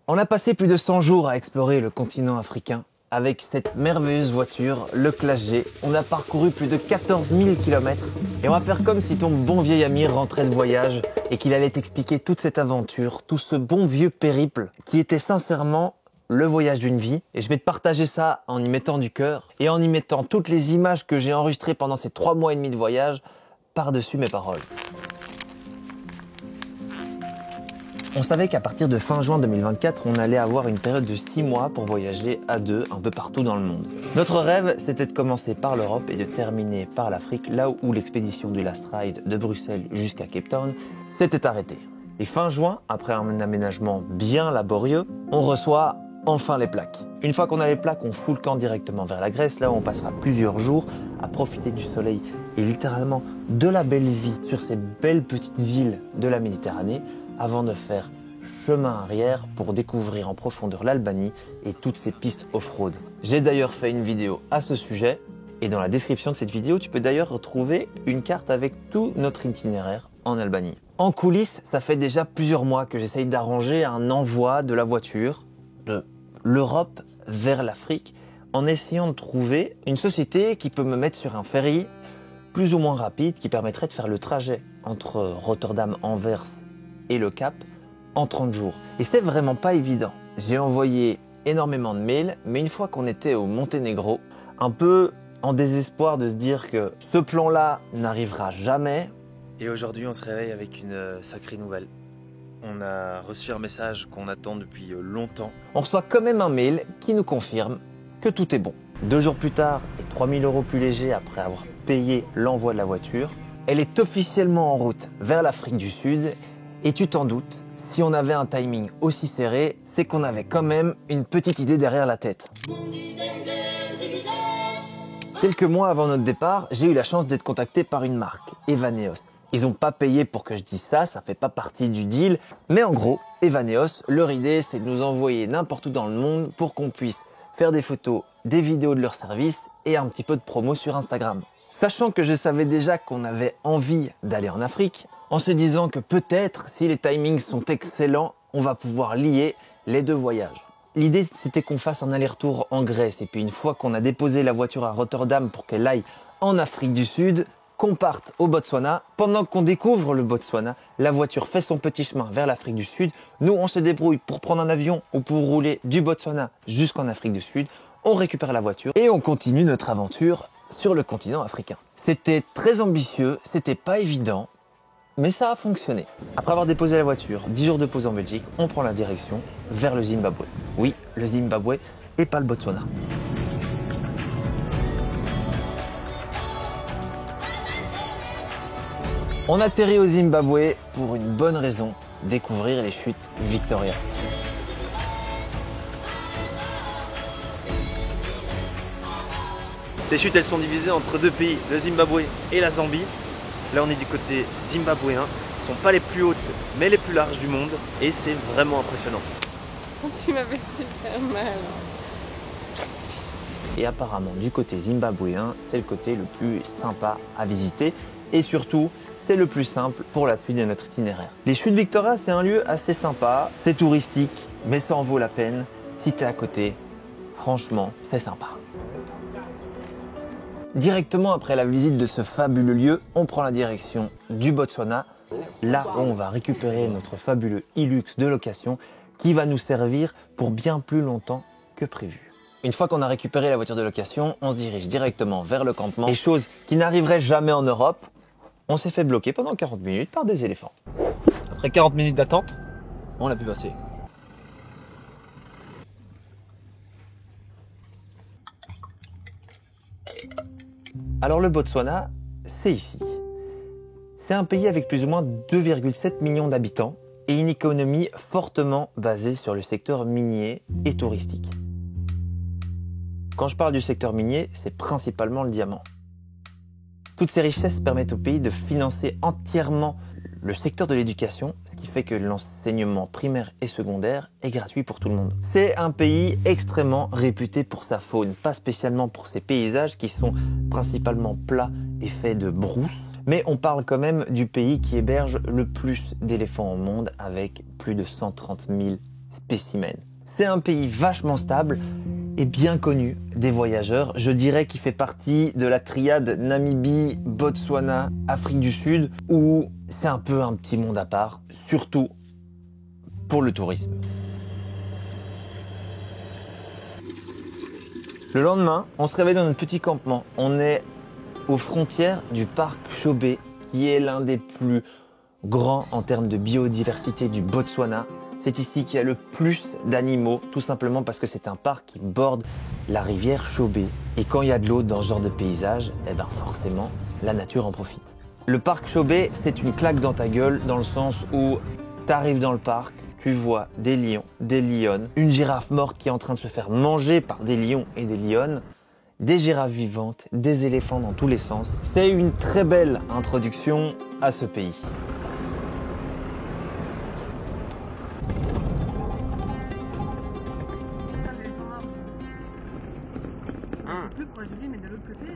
On a passé plus de 100 jours à explorer le continent africain. Avec cette merveilleuse voiture, le Classe G, on a parcouru plus de 14 000 km et on va faire comme si ton bon vieil ami rentrait de voyage et qu'il allait t'expliquer toute cette aventure, tout ce bon vieux périple qui était sincèrement le voyage d'une vie. Et je vais te partager ça en y mettant du cœur et en y mettant toutes les images que j'ai enregistrées pendant ces 3 mois et demi de voyage par-dessus mes paroles. On savait qu'à partir de fin juin 2024, on allait avoir une période de 6 mois pour voyager à deux un peu partout dans le monde. Notre rêve, c'était de commencer par l'Europe et de terminer par l'Afrique, là où l'expédition du Last Ride de Bruxelles jusqu'à Cape Town s'était arrêtée. Et fin juin, après un aménagement bien laborieux, on reçoit enfin les plaques. Une fois qu'on a les plaques, on fout le camp directement vers la Grèce, là où on passera plusieurs jours à profiter du soleil et littéralement de la belle vie sur ces belles petites îles de la Méditerranée, avant de faire chemin arrière pour découvrir en profondeur l'Albanie et toutes ces pistes off-road. J'ai d'ailleurs fait une vidéo à ce sujet et dans la description de cette vidéo, tu peux d'ailleurs retrouver une carte avec tout notre itinéraire en Albanie. En coulisses, ça fait déjà plusieurs mois que j'essaye d'arranger un envoi de la voiture de l'Europe vers l'Afrique en essayant de trouver une société qui peut me mettre sur un ferry plus ou moins rapide qui permettrait de faire le trajet entre Rotterdam, Anvers et le Cap en 30 jours. Et c'est vraiment pas évident. J'ai envoyé énormément de mails, mais une fois qu'on était au Monténégro, un peu en désespoir de se dire que ce plan-là n'arrivera jamais. Et aujourd'hui, on se réveille avec une sacrée nouvelle. On a reçu un message qu'on attend depuis longtemps. On reçoit quand même un mail qui nous confirme que tout est bon. 2 jours plus tard, et 3 000 € plus léger après avoir payé l'envoi de la voiture, elle est officiellement en route vers l'Afrique du Sud. Et tu t'en doutes, si on avait un timing aussi serré, c'est qu'on avait quand même une petite idée derrière la tête. Quelques mois avant notre départ, j'ai eu la chance d'être contacté par une marque, Evaneos. Ils n'ont pas payé pour que je dise ça fait pas partie du deal. Mais en gros, Evaneos, leur idée, c'est de nous envoyer n'importe où dans le monde pour qu'on puisse faire des photos, des vidéos de leur service et un petit peu de promo sur Instagram. Sachant que je savais déjà qu'on avait envie d'aller en Afrique, en se disant que peut-être, si les timings sont excellents, on va pouvoir lier les deux voyages. L'idée, c'était qu'on fasse un aller-retour en Grèce et puis une fois qu'on a déposé la voiture à Rotterdam pour qu'elle aille en Afrique du Sud, qu'on parte au Botswana. Pendant qu'on découvre le Botswana, la voiture fait son petit chemin vers l'Afrique du Sud. Nous, on se débrouille pour prendre un avion ou pour rouler du Botswana jusqu'en Afrique du Sud. On récupère la voiture et on continue notre aventure sur le continent africain. C'était très ambitieux, c'était pas évident, mais ça a fonctionné. Après avoir déposé la voiture, 10 jours de pause en Belgique, on prend la direction vers le Zimbabwe. Oui, le Zimbabwe et pas le Botswana. On atterrit au Zimbabwe pour une bonne raison, découvrir les chutes Victoria. Ces chutes, elles sont divisées entre deux pays, le Zimbabwe et la Zambie. Là, on est du côté zimbabwéen. Ce ne sont pas les plus hautes, mais les plus larges du monde. Et c'est vraiment impressionnant. Tu m'as fait super mal. Et apparemment, du côté zimbabwéen, c'est le côté le plus sympa à visiter. Et surtout, c'est le plus simple pour la suite de notre itinéraire. Les chutes Victoria, c'est un lieu assez sympa. C'est touristique, mais ça en vaut la peine. Si tu es à côté, franchement, c'est sympa. Directement après la visite de ce fabuleux lieu, on prend la direction du Botswana, là où on va récupérer notre fabuleux Hilux de location qui va nous servir pour bien plus longtemps que prévu. Une fois qu'on a récupéré la voiture de location, on se dirige directement vers le campement. Et chose qui n'arriverait jamais en Europe, on s'est fait bloquer pendant 40 minutes par des éléphants. Après 40 minutes d'attente, on l'a pu passer. Alors le Botswana, c'est ici. C'est un pays avec plus ou moins 2,7 millions d'habitants et une économie fortement basée sur le secteur minier et touristique. Quand je parle du secteur minier, c'est principalement le diamant. Toutes ces richesses permettent au pays de financer entièrement le secteur de l'éducation, ce qui fait que l'enseignement primaire et secondaire est gratuit pour tout le monde. C'est un pays extrêmement réputé pour sa faune, pas spécialement pour ses paysages qui sont principalement plats et faits de brousse, mais on parle quand même du pays qui héberge le plus d'éléphants au monde avec plus de 130 000 spécimens. C'est un pays vachement stable et bien connu des voyageurs. Je dirais qu'il fait partie de la triade Namibie, Botswana, Afrique du Sud, où c'est un peu un petit monde à part, surtout pour le tourisme. Le lendemain, on se réveille dans notre petit campement. On est aux frontières du parc Chobe, qui est l'un des plus grands en termes de biodiversité du Botswana. C'est ici qu'il y a le plus d'animaux, tout simplement parce que c'est un parc qui borde la rivière Chobe. Et quand il y a de l'eau dans ce genre de paysage, eh ben forcément, la nature en profite. Le parc Chobe, c'est une claque dans ta gueule, dans le sens où tu arrives dans le parc, tu vois des lions, des lionnes, une girafe morte qui est en train de se faire manger par des lions et des lionnes, des girafes vivantes, des éléphants dans tous les sens. C'est une très belle introduction à ce pays. Plus proche de lui, mais de l'autre côté.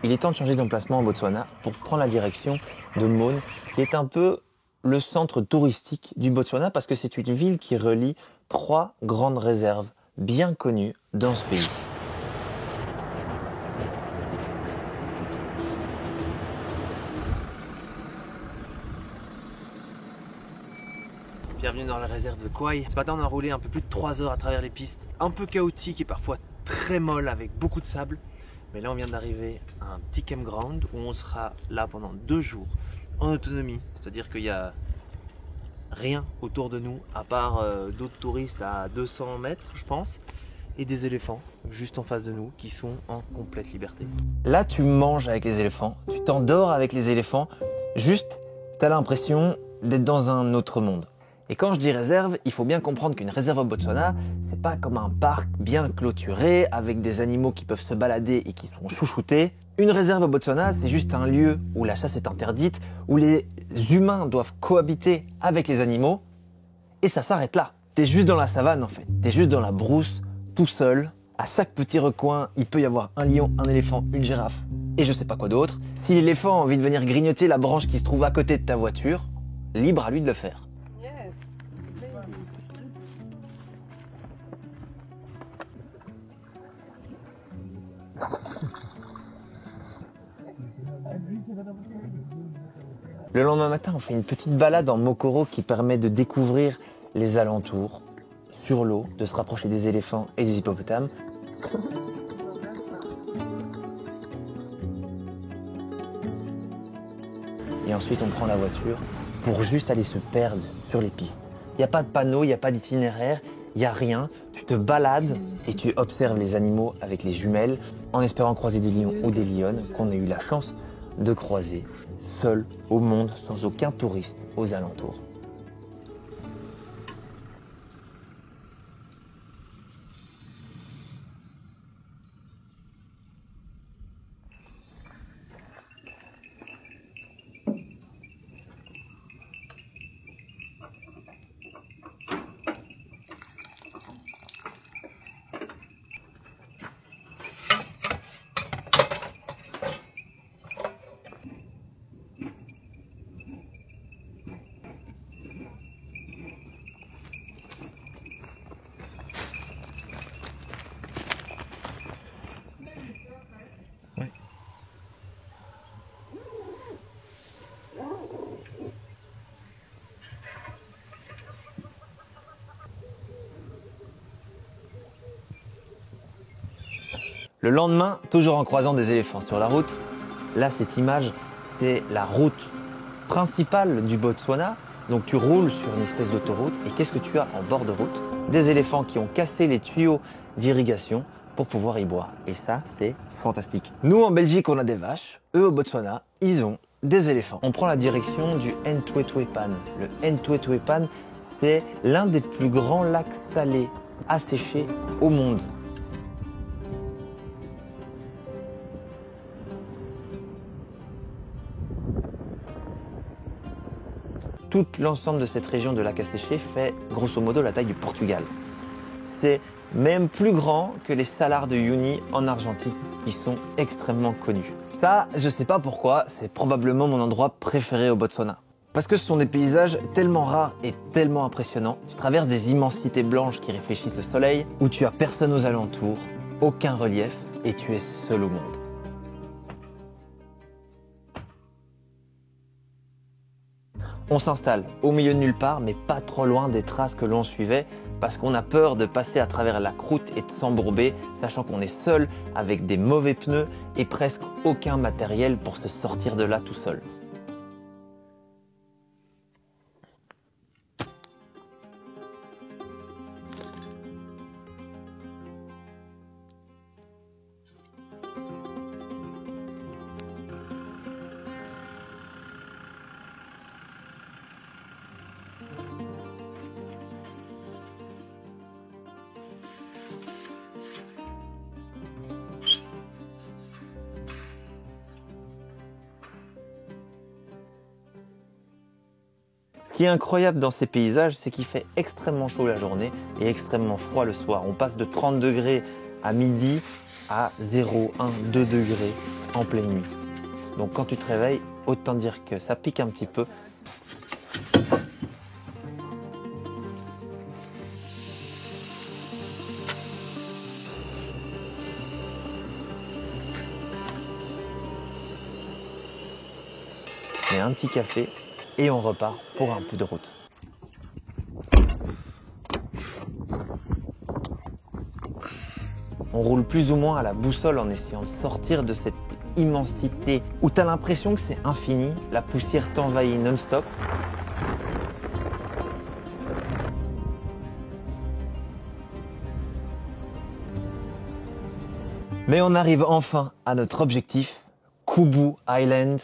Il est temps de changer d'emplacement en Botswana pour prendre la direction de Maun, qui est un peu le centre touristique du Botswana parce que c'est une ville qui relie 3 grandes réserves bien connues dans ce pays. Bienvenue dans la réserve de Kwai. Ce matin, on a roulé un peu plus de 3 heures à travers les pistes, un peu chaotiques et parfois très molles avec beaucoup de sable. Mais là, on vient d'arriver à un petit campground où on sera là pendant 2 jours en autonomie. C'est-à-dire qu'il n'y a rien autour de nous à part d'autres touristes à 200 mètres, je pense, et des éléphants juste en face de nous qui sont en complète liberté. Là, tu manges avec les éléphants, tu t'endors avec les éléphants, juste, tu as l'impression d'être dans un autre monde. Et quand je dis réserve, il faut bien comprendre qu'une réserve au Botswana, c'est pas comme un parc bien clôturé avec des animaux qui peuvent se balader et qui sont chouchoutés. Une réserve au Botswana, c'est juste un lieu où la chasse est interdite, où les humains doivent cohabiter avec les animaux, et ça s'arrête là. T'es juste dans la savane en fait, t'es juste dans la brousse, tout seul. À chaque petit recoin, il peut y avoir un lion, un éléphant, une girafe, et je sais pas quoi d'autre. Si l'éléphant a envie de venir grignoter la branche qui se trouve à côté de ta voiture, libre à lui de le faire. Le lendemain matin, on fait une petite balade en Mokoro qui permet de découvrir les alentours, sur l'eau, de se rapprocher des éléphants et des hippopotames. Et ensuite, on prend la voiture pour juste aller se perdre sur les pistes. Il n'y a pas de panneau, il n'y a pas d'itinéraire, il n'y a rien. Tu te balades et tu observes les animaux avec les jumelles en espérant croiser des lions ou des lionnes qu'on a eu la chance de croiser seul au monde sans aucun touriste aux alentours. Le lendemain, toujours en croisant des éléphants sur la route, là cette image, c'est la route principale du Botswana. Donc tu roules sur une espèce d'autoroute et qu'est-ce que tu as en bord de route? Des éléphants qui ont cassé les tuyaux d'irrigation pour pouvoir y boire. Et ça, c'est Fantastique. Nous, en Belgique, on a des vaches. Eux, au Botswana, ils ont des éléphants. On prend la direction du Ntwetwepan. Le Ntwetwepan, c'est l'un des plus grands lacs salés asséchés au monde. Tout l'ensemble de cette région de lac asséché fait grosso modo la taille du Portugal. C'est même plus grand que les salars de Uyuni en Argentine, qui sont extrêmement connus. Ça, je sais pas pourquoi, c'est probablement mon endroit préféré au Botswana. Parce que ce sont des paysages tellement rares et tellement impressionnants. Tu traverses des immensités blanches qui réfléchissent le soleil, où tu as personne aux alentours, aucun relief, et tu es seul au monde. On s'installe au milieu de nulle part, mais pas trop loin des traces que l'on suivait, parce qu'on a peur de passer à travers la croûte et de s'embourber, sachant qu'on est seul avec des mauvais pneus et presque aucun matériel pour se sortir de là tout seul. Ce qui est incroyable dans ces paysages, c'est qu'il fait extrêmement chaud la journée et extrêmement froid le soir. On passe de 30 degrés à midi à 0, 1, 2 degrés en pleine nuit. Donc quand tu te réveilles, autant dire que ça pique un petit peu. Et un petit café. Et on repart pour un peu de route. On roule plus ou moins à la boussole en essayant de sortir de cette immensité où tu as l'impression que c'est infini, la poussière t'envahit non-stop. Mais on arrive enfin à notre objectif, Kubu Island,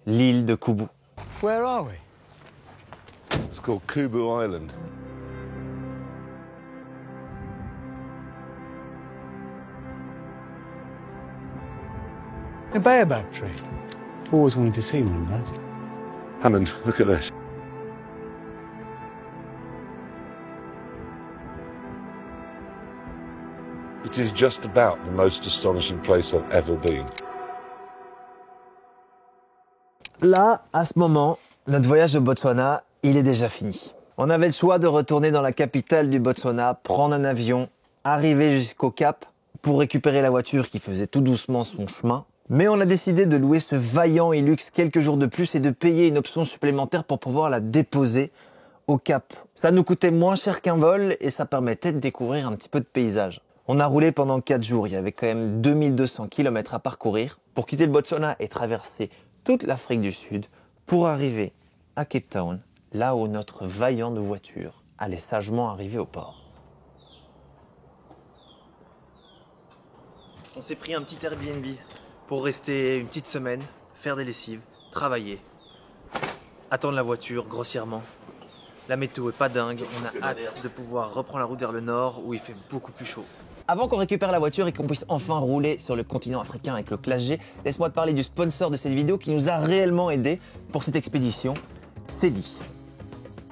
l'île de Kubu. Where are we? It's called Kubu Island. A baobab tree. Always wanted to see one of those. Hammond, look at this. It is just about the most astonishing place I've ever been. Là, à ce moment, notre voyage au Botswana, il est déjà fini. On avait le choix de retourner dans la capitale du Botswana, prendre un avion, arriver jusqu'au Cap pour récupérer la voiture qui faisait tout doucement son chemin. Mais on a décidé de louer ce vaillant Hilux quelques jours de plus et de payer une option supplémentaire pour pouvoir la déposer au Cap. Ça nous coûtait moins cher qu'un vol et ça permettait de découvrir un petit peu de paysage. On a roulé pendant 4 jours, il y avait quand même 2200 km à parcourir pour quitter le Botswana et traverser toute l'Afrique du Sud pour arriver à Cape Town, là où notre vaillante voiture allait sagement arriver au port. On s'est pris un petit Airbnb pour rester une petite semaine, faire des lessives, travailler, attendre la voiture grossièrement. La météo est pas dingue, on a hâte de pouvoir reprendre la route vers le nord où il fait beaucoup plus chaud. Avant qu'on récupère la voiture et qu'on puisse enfin rouler sur le continent africain avec le Classe G, laisse-moi te parler du sponsor de cette vidéo qui nous a réellement aidé pour cette expédition, Celi.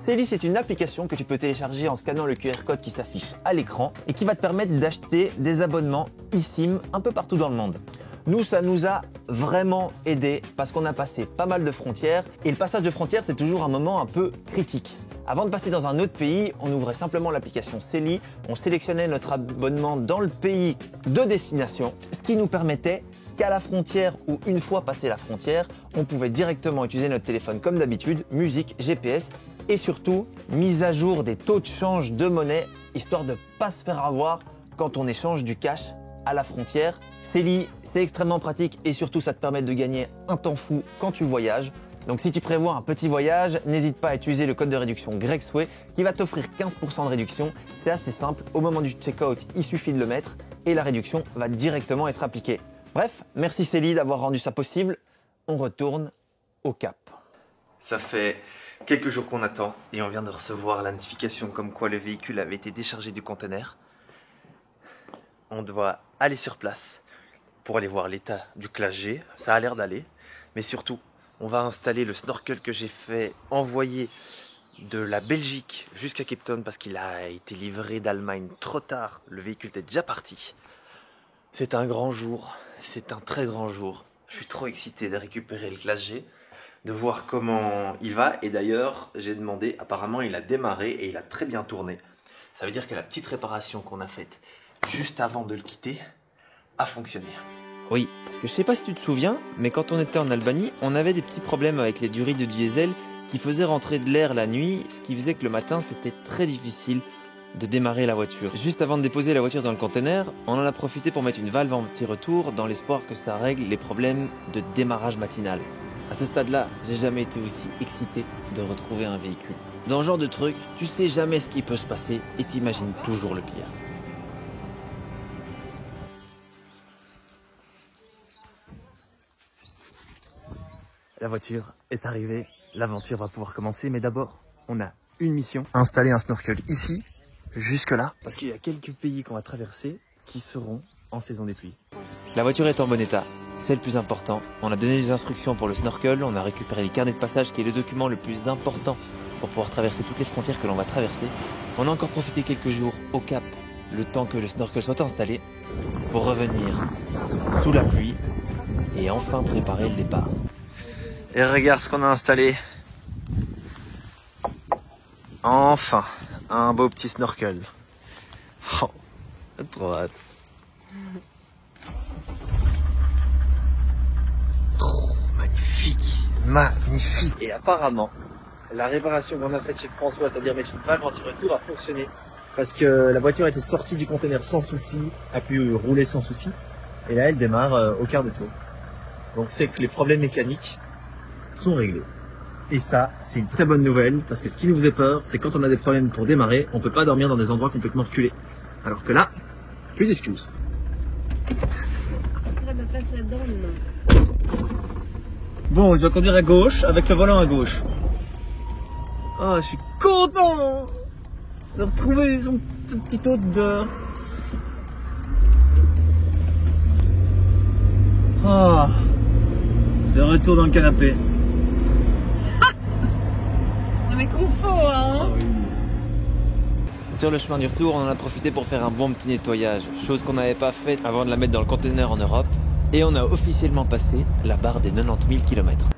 Celi, c'est une application que tu peux télécharger en scannant le QR code qui s'affiche à l'écran et qui va te permettre d'acheter des abonnements eSIM un peu partout dans le monde. Nous, ça nous a vraiment aidé parce qu'on a passé pas mal de frontières et le passage de frontières, c'est toujours un moment un peu critique. Avant de passer dans un autre pays, on ouvrait simplement l'application Celi, on sélectionnait notre abonnement dans le pays de destination, ce qui nous permettait qu'à la frontière ou une fois passé la frontière, on pouvait directement utiliser notre téléphone comme d'habitude, musique, GPS et surtout mise à jour des taux de change de monnaie, histoire de ne pas se faire avoir quand on échange du cash à la frontière. Celi, c'est extrêmement pratique et surtout ça te permet de gagner un temps fou quand tu voyages. Donc si tu prévois un petit voyage, n'hésite pas à utiliser le code de réduction GregSway qui va t'offrir 15% de réduction. C'est assez simple, au moment du checkout, il suffit de le mettre et la réduction va directement être appliquée. Bref, merci Célie d'avoir rendu ça possible. On retourne au Cap. Ça fait quelques jours qu'on attend et on vient de recevoir la notification comme quoi le véhicule avait été déchargé du conteneur. On doit aller sur place pour aller voir l'état du classe G. Ça a l'air d'aller, mais surtout, on va installer le snorkel que j'ai fait envoyer de la Belgique jusqu'à Cape Town parce qu'il a été livré d'Allemagne trop tard. Le véhicule était déjà parti. C'est un grand jour, c'est un très grand jour. Je suis trop excité de récupérer le classe G, de voir comment il va. Et d'ailleurs, j'ai demandé, apparemment il a démarré et il a très bien tourné. Ça veut dire que la petite réparation qu'on a faite juste avant de le quitter a fonctionné. Oui, parce que je sais pas si tu te souviens, mais quand on était en Albanie, on avait des petits problèmes avec les durits de diesel qui faisaient rentrer de l'air la nuit, ce qui faisait que le matin c'était très difficile de démarrer la voiture. Juste avant de déposer la voiture dans le container, on en a profité pour mettre une valve anti-retour dans l'espoir que ça règle les problèmes de démarrage matinal. À ce stade-là, j'ai jamais été aussi excité de retrouver un véhicule. Dans ce genre de truc, tu sais jamais ce qui peut se passer et t'imagines toujours le pire. La voiture est arrivée, l'aventure va pouvoir commencer, mais d'abord, on a une mission. Installer un snorkel ici, jusque là, parce qu'il y a quelques pays qu'on va traverser qui seront en saison des pluies. La voiture est en bon état, c'est le plus important. On a donné les instructions pour le snorkel, on a récupéré le carnet de passage qui est le document le plus important pour pouvoir traverser toutes les frontières que l'on va traverser. On a encore profité quelques jours au Cap, le temps que le snorkel soit installé, pour revenir sous la pluie et enfin préparer le départ. Et regarde ce qu'on a installé. Enfin, un beau petit snorkel. Oh, trop hâte. Oh, magnifique, magnifique. Et apparemment, la réparation qu'on a faite chez François, c'est-à-dire mettre une valve anti-retour, a fonctionné. Parce que la voiture était sortie du conteneur sans souci, a pu rouler sans souci. Et là, elle démarre au quart de tour. Donc c'est que les problèmes mécaniques sont réglés. Et ça, c'est une très bonne nouvelle, parce que ce qui nous faisait peur, c'est quand on a des problèmes pour démarrer, on peut pas dormir dans des endroits complètement reculés. Alors que là, plus d'excuses. Bon, je dois conduire à gauche, avec le volant à gauche. Oh, je suis content de retrouver son petit hôte dehors. Oh, de retour dans le canapé. Mais confort, hein. Sur le chemin du retour, on en a profité pour faire un bon petit nettoyage, chose qu'on n'avait pas faite avant de la mettre dans le conteneur en Europe. Et on a officiellement passé la barre des 90 000 km.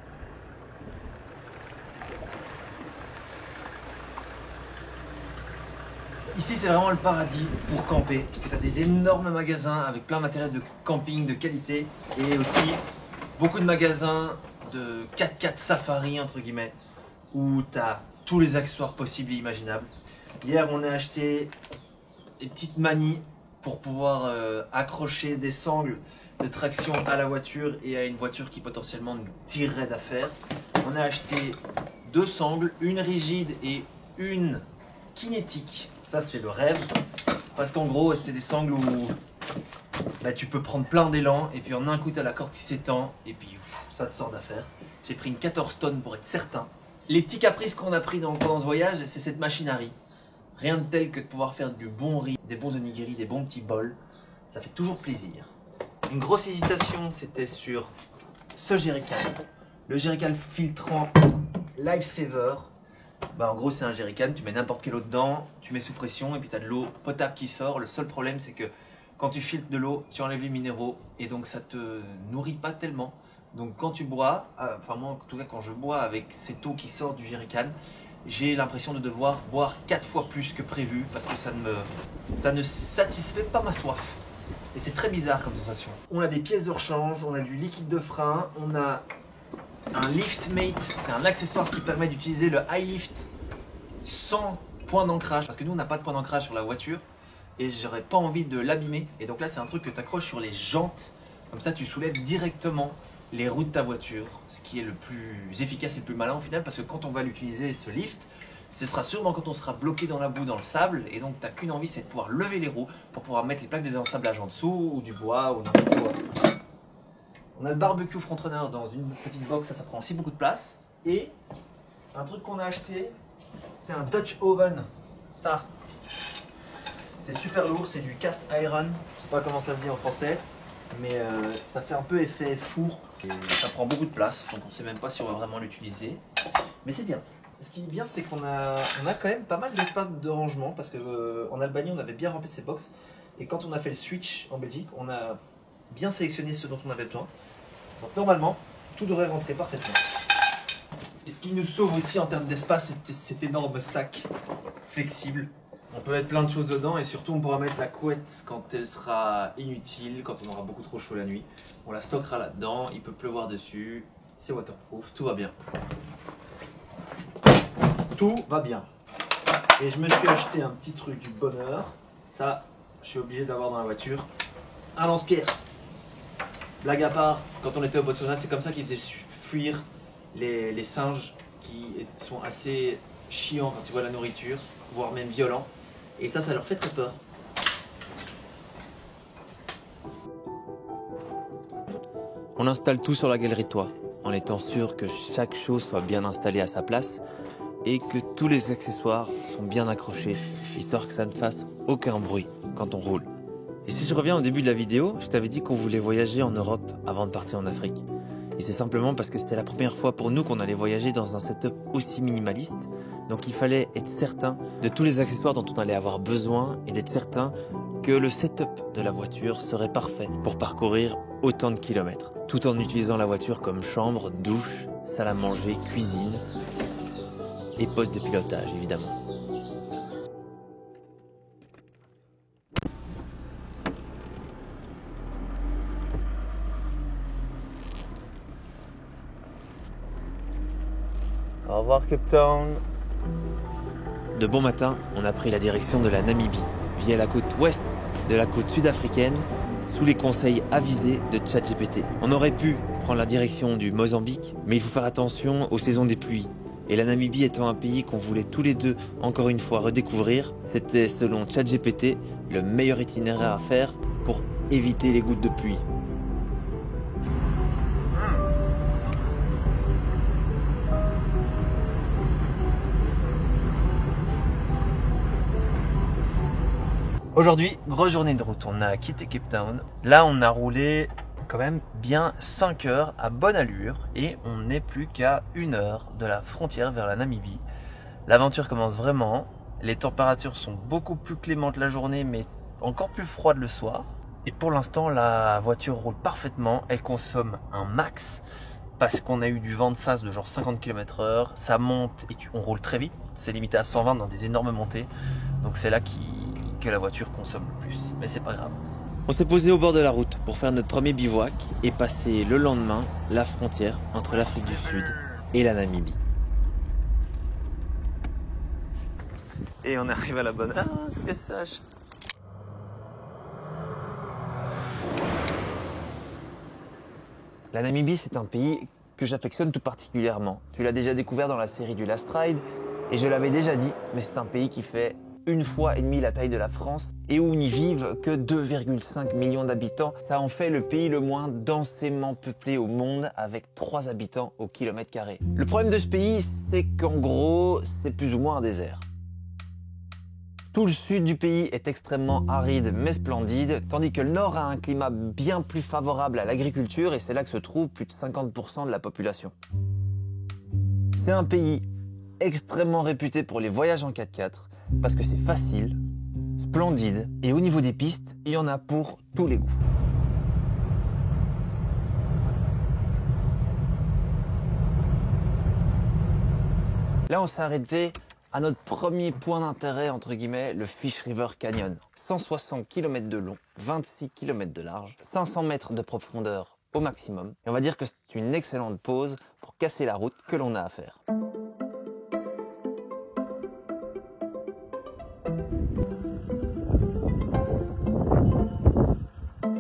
Ici, c'est vraiment le paradis pour camper, parce que tu as des énormes magasins avec plein de matériel de camping de qualité et aussi beaucoup de magasins de 4x4 safari, entre guillemets, où tu as tous les accessoires possibles et imaginables. Hier, on a acheté des petites manies pour pouvoir accrocher des sangles de traction à la voiture et à une voiture qui potentiellement nous tirerait d'affaire. On a acheté 2 sangles, une rigide et une kinétique. Ça, c'est le rêve, parce qu'en gros, c'est des sangles où tu peux prendre plein d'élan et puis en un coup, tu as la corde qui s'étend et puis ça te sort d'affaire. J'ai pris une 14 tonnes pour être certain. Les petits caprices qu'on a pris pendant ce voyage, c'est cette machine à riz. Rien de tel que de pouvoir faire du bon riz, des bons onigiri, des bons petits bols. Ça fait toujours plaisir. Une grosse hésitation, c'était sur ce jerrycan. Le jerrycan filtrant Lifesaver. En gros, c'est un jerrycan, tu mets n'importe quelle eau dedans, tu mets sous pression et puis tu as de l'eau potable qui sort. Le seul problème, c'est que quand tu filtres de l'eau, tu enlèves les minéraux et donc ça te nourrit pas tellement. Donc quand tu bois, enfin moi en tout cas quand je bois avec cette eau qui sort du jerrycan, j'ai l'impression de devoir boire 4 fois plus que prévu parce que ça ne satisfait pas ma soif. Et c'est très bizarre comme sensation. On a des pièces de rechange, on a du liquide de frein, on a un LiftMate, c'est un accessoire qui permet d'utiliser le high lift sans point d'ancrage. Parce que nous on n'a pas de point d'ancrage sur la voiture et j'aurais pas envie de l'abîmer. Et donc là c'est un truc que tu accroches sur les jantes, comme ça tu soulèves directement les roues de ta voiture, ce qui est le plus efficace et le plus malin au final, parce que quand on va l'utiliser ce lift, ce sera sûrement quand on sera bloqué dans la boue, dans le sable, et donc t'as qu'une envie, c'est de pouvoir lever les roues pour pouvoir mettre les plaques de désensablage en dessous, ou du bois, ou n'importe quoi. On a le barbecue frontrunner dans une petite box, ça prend aussi beaucoup de place. Et un truc qu'on a acheté, c'est un Dutch oven. Ça, c'est super lourd, c'est du cast iron. Je sais pas comment ça se dit en français, mais ça fait un peu effet four. Et ça prend beaucoup de place, donc on sait même pas si on va vraiment l'utiliser. Mais c'est bien. Ce qui est bien, c'est qu'on a quand même pas mal d'espace de rangement, parce qu'en Albanie, on avait bien rempli ces box. Et quand on a fait le switch en Belgique, on a bien sélectionné ce dont on avait besoin. Donc normalement, tout devrait rentrer parfaitement. Et ce qui nous sauve aussi en termes d'espace, c'est cet énorme sac flexible. On peut mettre plein de choses dedans et surtout on pourra mettre la couette quand elle sera inutile, quand on aura beaucoup trop chaud la nuit. On la stockera là-dedans, il peut pleuvoir dessus, c'est waterproof, tout va bien. Tout va bien. Et je me suis acheté un petit truc du bonheur. Ça, je suis obligé d'avoir dans la voiture. Un lance-pierre. Blague à part, quand on était au Botswana, c'est comme ça qu'ils faisaient fuir les singes qui sont assez chiants quand ils voient la nourriture, voire même violents. Et ça leur fait très peur. On installe tout sur la galerie de toit, en étant sûr que chaque chose soit bien installée à sa place et que tous les accessoires sont bien accrochés, histoire que ça ne fasse aucun bruit quand on roule. Et si je reviens au début de la vidéo, je t'avais dit qu'on voulait voyager en Europe avant de partir en Afrique. Et c'est simplement parce que c'était la première fois pour nous qu'on allait voyager dans un setup aussi minimaliste. Donc il fallait être certain de tous les accessoires dont on allait avoir besoin et d'être certain que le setup de la voiture serait parfait pour parcourir autant de kilomètres. Tout en utilisant la voiture comme chambre, douche, salle à manger, cuisine et poste de pilotage évidemment. Au revoir Cape Town. De bon matin, on a pris la direction de la Namibie, via la côte ouest de la côte sud-africaine, sous les conseils avisés de ChatGPT. On aurait pu prendre la direction du Mozambique, mais il faut faire attention aux saisons des pluies. Et la Namibie étant un pays qu'on voulait tous les deux encore une fois redécouvrir, c'était selon ChatGPT le meilleur itinéraire à faire pour éviter les gouttes de pluie. Aujourd'hui, grosse journée de route, on a quitté Cape Town. Là, on a roulé quand même bien 5 heures à bonne allure et on n'est plus qu'à 1 heure de la frontière vers la Namibie. L'aventure commence vraiment, les températures sont beaucoup plus clémentes la journée mais encore plus froides le soir. Et pour l'instant, la voiture roule parfaitement, elle consomme un max parce qu'on a eu du vent de face de genre 50 km/h, ça monte et on roule très vite, c'est limité à 120 dans des énormes montées, donc c'est là que la voiture consomme le plus, mais c'est pas grave. On s'est posé au bord de la route pour faire notre premier bivouac et passer le lendemain la frontière entre l'Afrique du Sud et la Namibie. Et on arrive à la bonne heure, que sache. La Namibie, c'est un pays que j'affectionne tout particulièrement. Tu l'as déjà découvert dans la série du Last Ride et je l'avais déjà dit, mais c'est un pays qui fait 1,5 fois la taille de la France et où n'y vivent que 2,5 millions d'habitants. Ça en fait le pays le moins densément peuplé au monde avec 3 habitants au kilomètre carré. Le problème de ce pays, c'est qu'en gros, c'est plus ou moins un désert. Tout le sud du pays est extrêmement aride mais splendide, tandis que le nord a un climat bien plus favorable à l'agriculture et c'est là que se trouve plus de 50% de la population. C'est un pays extrêmement réputé pour les voyages en 4x4, parce que c'est facile, splendide, et au niveau des pistes, il y en a pour tous les goûts. Là, on s'est arrêté à notre premier point d'intérêt, entre guillemets, le Fish River Canyon. 160 km de long, 26 km de large, 500 mètres de profondeur au maximum. Et on va dire que c'est une excellente pause pour casser la route que l'on a à faire.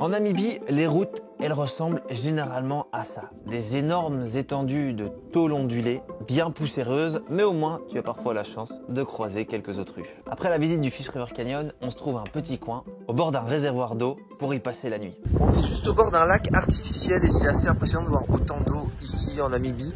En Namibie, les routes, elles ressemblent généralement à ça. Des énormes étendues de tôles ondulées, bien poussiéreuses, mais au moins tu as parfois la chance de croiser quelques autruches. Après la visite du Fish River Canyon, on se trouve un petit coin, au bord d'un réservoir d'eau, pour y passer la nuit. On est juste au bord d'un lac artificiel et c'est assez impressionnant de voir autant d'eau ici en Namibie.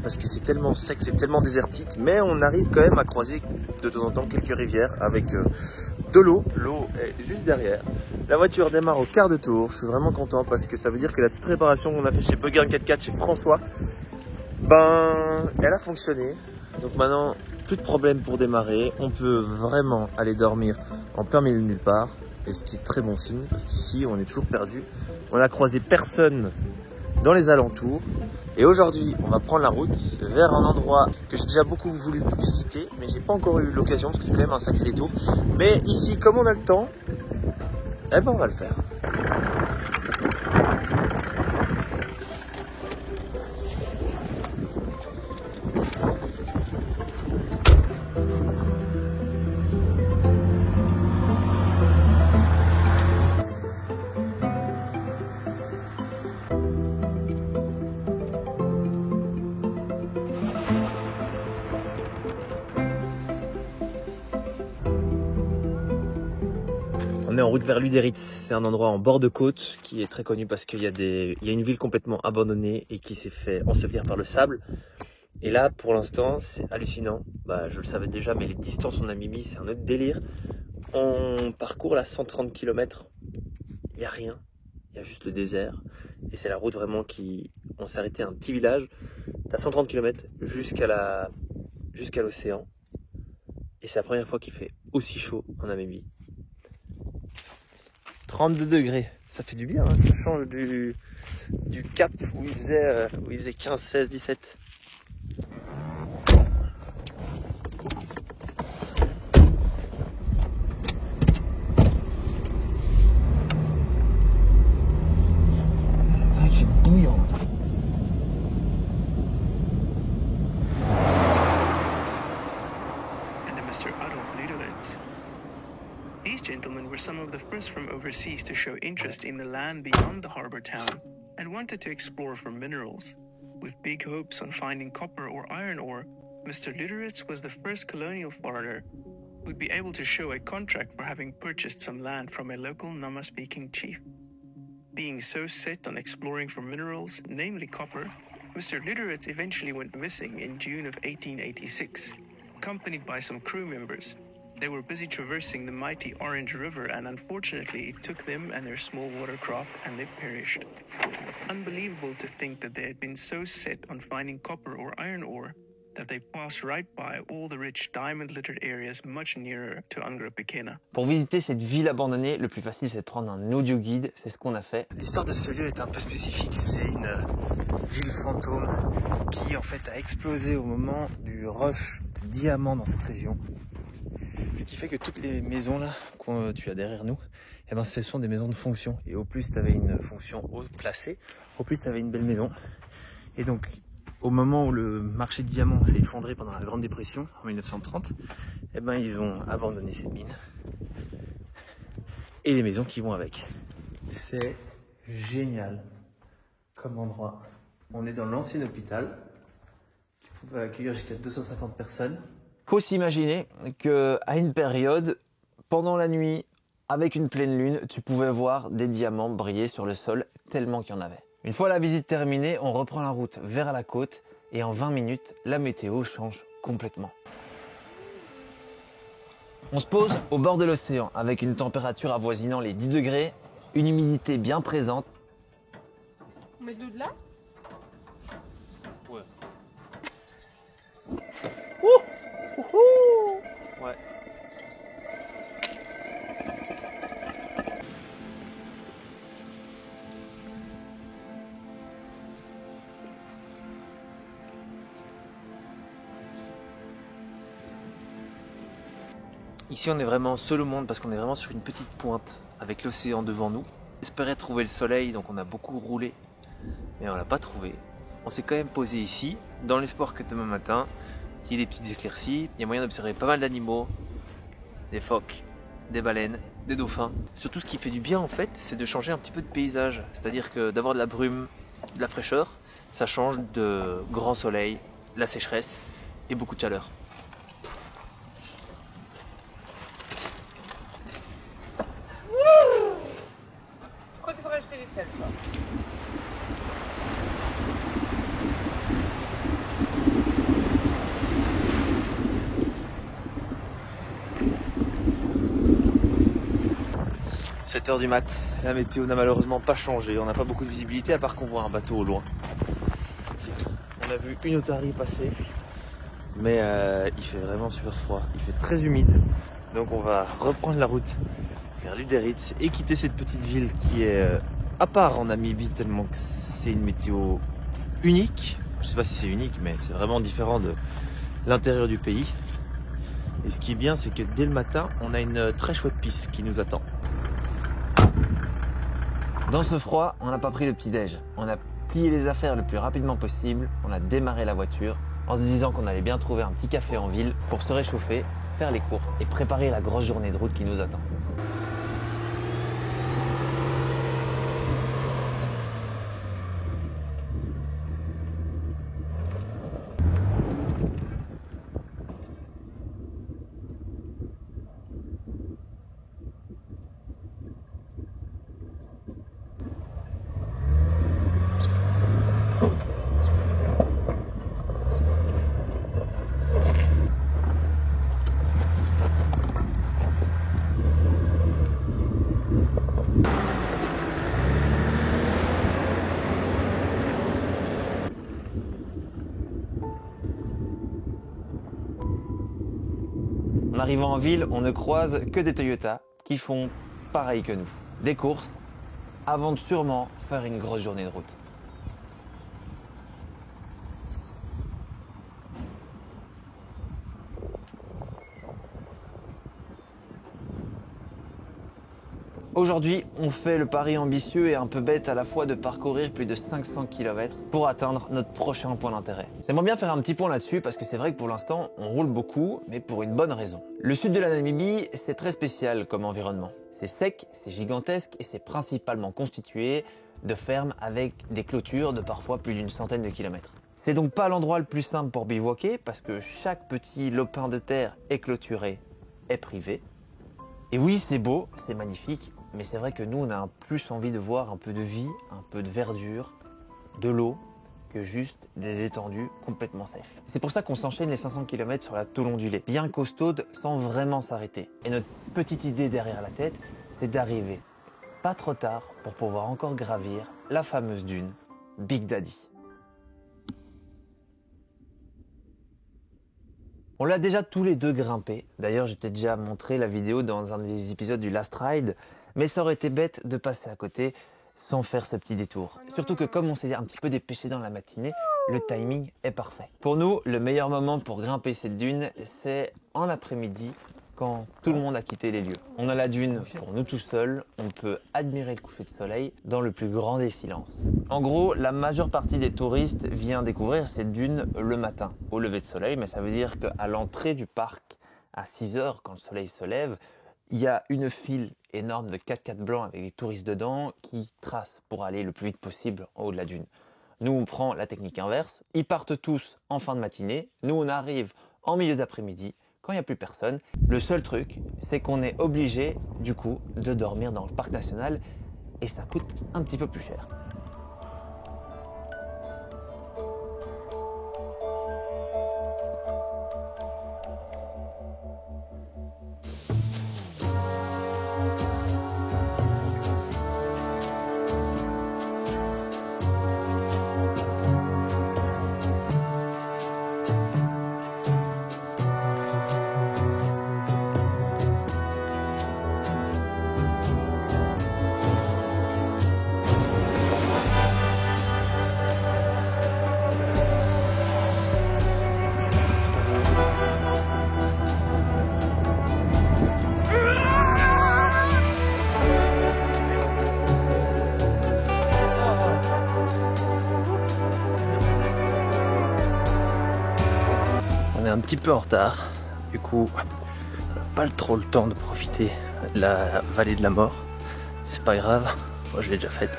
Parce que c'est tellement sec, c'est tellement désertique, mais on arrive quand même à croiser de temps en temps quelques rivières avec de l'eau. L'eau est juste derrière. La voiture démarre au quart de tour. Je suis vraiment content parce que ça veut dire que la petite réparation qu'on a fait chez Bugger 4x4 chez François, ben, elle a fonctionné. Donc maintenant, plus de problème pour démarrer. On peut vraiment aller dormir en plein milieu de nulle part. Et ce qui est très bon signe, parce qu'ici, on est toujours perdu. On n'a croisé personne dans les alentours. Et aujourd'hui, on va prendre la route vers un endroit que j'ai déjà beaucoup voulu visiter, mais j'ai pas encore eu l'occasion parce que c'est quand même un sacré détour. Mais ici, comme on a le temps, eh ben on va le faire. On est en route vers Luderitz, c'est un endroit en bord de côte qui est très connu parce qu'il y a une ville complètement abandonnée et qui s'est fait ensevelir par le sable. Et là, pour l'instant, c'est hallucinant. Bah, je le savais déjà, mais les distances en Namibie, c'est un autre délire. On parcourt là 130 km, il n'y a rien, il y a juste le désert. Et c'est la route vraiment qui... On s'est arrêté à un petit village, à 130 km jusqu'à l'océan. Et c'est la première fois qu'il fait aussi chaud en Namibie. 32 degrés, ça fait du bien, hein, ça change du Cap où il faisait 15, 16, 17. Ça fait bouillant. These gentlemen were some of the first from overseas to show interest in the land beyond the harbor town and wanted to explore for minerals. With big hopes on finding copper or iron ore, Mr. Lüderitz was the first colonial foreigner who'd be able to show a contract for having purchased some land from a local Nama-speaking chief. Being so set on exploring for minerals, namely copper, Mr. Lüderitz eventually went missing in June of 1886, accompanied by some crew members. They were busy traversing the mighty Orange River and unfortunately it took them and their small watercraft and they perished. Unbelievable to think that they had been so set on finding copper or iron ore that they passed right by all the rich diamond-littered areas much nearer to Angra Pequena. Pour visiter cette ville abandonnée, le plus facile c'est de prendre un audio guide, c'est ce qu'on a fait. L'histoire de ce lieu est un peu spécifique, c'est une ville fantôme qui en fait a explosé au moment du rush de diamants dans cette région. Ce qui fait que toutes les maisons là que tu as derrière nous, eh ben, ce sont des maisons de fonction. Et au plus tu avais une fonction haut placée, au plus tu avais une belle maison. Et donc au moment où le marché du diamant s'est effondré pendant la Grande Dépression en 1930, eh ben, ils ont abandonné cette mine. Et les maisons qui vont avec. C'est génial comme endroit. On est dans l'ancien hôpital qui pouvait accueillir jusqu'à 250 personnes. Faut s'imaginer qu'à une période, pendant la nuit, avec une pleine lune, tu pouvais voir des diamants briller sur le sol tellement qu'il y en avait. Une fois la visite terminée, on reprend la route vers la côte et en 20 minutes, la météo change complètement. On se pose au bord de l'océan avec une température avoisinant les 10 degrés, une humidité bien présente. On met de l'eau de là? Ouais. Ouais. Ici on est vraiment seul au monde parce qu'on est vraiment sur une petite pointe avec l'océan devant nous. On espérait trouver le soleil donc on a beaucoup roulé mais on l'a pas trouvé. On s'est quand même posé ici dans l'espoir que demain matin il y ait des petites éclaircies. Il y a moyen d'observer pas mal d'animaux, des phoques, des baleines des dauphins. Surtout ce qui fait du bien en fait, c'est de changer un petit peu de paysage. C'est-à-dire que d'avoir de la brume, de la fraîcheur, ça change de grand soleil, la sécheresse et beaucoup de chaleur. Je crois qu'il faut rajouter du sel, quoi. « 7h du mat, la météo n'a malheureusement pas changé, on n'a pas beaucoup de visibilité à part qu'on voit un bateau au loin. On a vu une otarie passer, mais il fait vraiment super froid, il fait très humide. Donc on va reprendre la route vers Lüderitz et quitter cette petite ville qui est à part en Namibie tellement que c'est une météo unique. Je sais pas si c'est unique, mais c'est vraiment différent de l'intérieur du pays. Et ce qui est bien, c'est que dès le matin, on a une très chouette piste qui nous attend. Dans ce froid, on n'a pas pris le petit-déj. On a plié les affaires le plus rapidement possible, on a démarré la voiture en se disant qu'on allait bien trouver un petit café en ville pour se réchauffer, faire les courses et préparer la grosse journée de route qui nous attend. En arrivant en ville, on ne croise que des Toyota qui font pareil que nous. Des courses, avant de sûrement faire une grosse journée de route. Aujourd'hui, on fait le pari ambitieux et un peu bête à la fois de parcourir plus de 500 km pour atteindre notre prochain point d'intérêt. J'aimerais bien faire un petit point là-dessus parce que c'est vrai que pour l'instant, on roule beaucoup, mais pour une bonne raison. Le sud de la Namibie, c'est très spécial comme environnement. C'est sec, c'est gigantesque et c'est principalement constitué de fermes avec des clôtures de parfois plus d'une centaine de kilomètres. C'est donc pas l'endroit le plus simple pour bivouaquer parce que chaque petit lopin de terre est clôturé, est privé. Et oui, c'est beau, c'est magnifique, mais c'est vrai que nous, on a plus envie de voir un peu de vie, un peu de verdure, de l'eau, que juste des étendues complètement sèches. C'est pour ça qu'on s'enchaîne les 500 km sur la tôle ondulée, bien costaude, sans vraiment s'arrêter. Et notre petite idée derrière la tête, c'est d'arriver pas trop tard pour pouvoir encore gravir la fameuse dune Big Daddy. On l'a déjà tous les deux grimpé. D'ailleurs, je t'ai déjà montré la vidéo dans un des épisodes du Last Ride, mais ça aurait été bête de passer à côté sans faire ce petit détour. Surtout que comme on s'est un petit peu dépêché dans la matinée, le timing est parfait. Pour nous, le meilleur moment pour grimper cette dune, c'est en après-midi, quand tout le monde a quitté les lieux. On a la dune pour nous tout seuls, on peut admirer le coucher de soleil dans le plus grand des silences. En gros, la majeure partie des touristes vient découvrir cette dune le matin, au lever de soleil, mais ça veut dire qu'à l'entrée du parc, à 6 h, quand le soleil se lève, il y a une file énorme de 4x4 blancs avec des touristes dedans qui tracent pour aller le plus vite possible en haut de la dune. Nous, on prend la technique inverse, ils partent tous en fin de matinée, nous on arrive en milieu d'après-midi, quand il n'y a plus personne. Le seul truc, c'est qu'on est obligé, du coup, de dormir dans le parc national et ça coûte un petit peu plus cher. On est un petit peu en retard, du coup on n'a pas trop le temps de profiter la vallée de la mort. C'est pas grave, moi je l'ai déjà faite.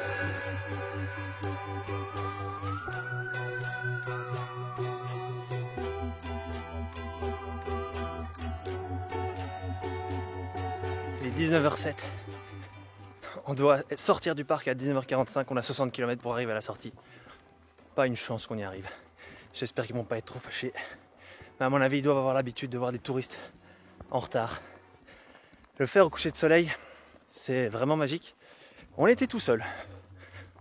Il est 19h07. On doit sortir du parc à 19h45, on a 60 km pour arriver à la sortie. Pas une chance qu'on y arrive. J'espère qu'ils vont pas être trop fâchés. Mais à mon avis, ils doivent avoir l'habitude de voir des touristes en retard. Le faire au coucher de soleil, c'est vraiment magique. On était tout seul.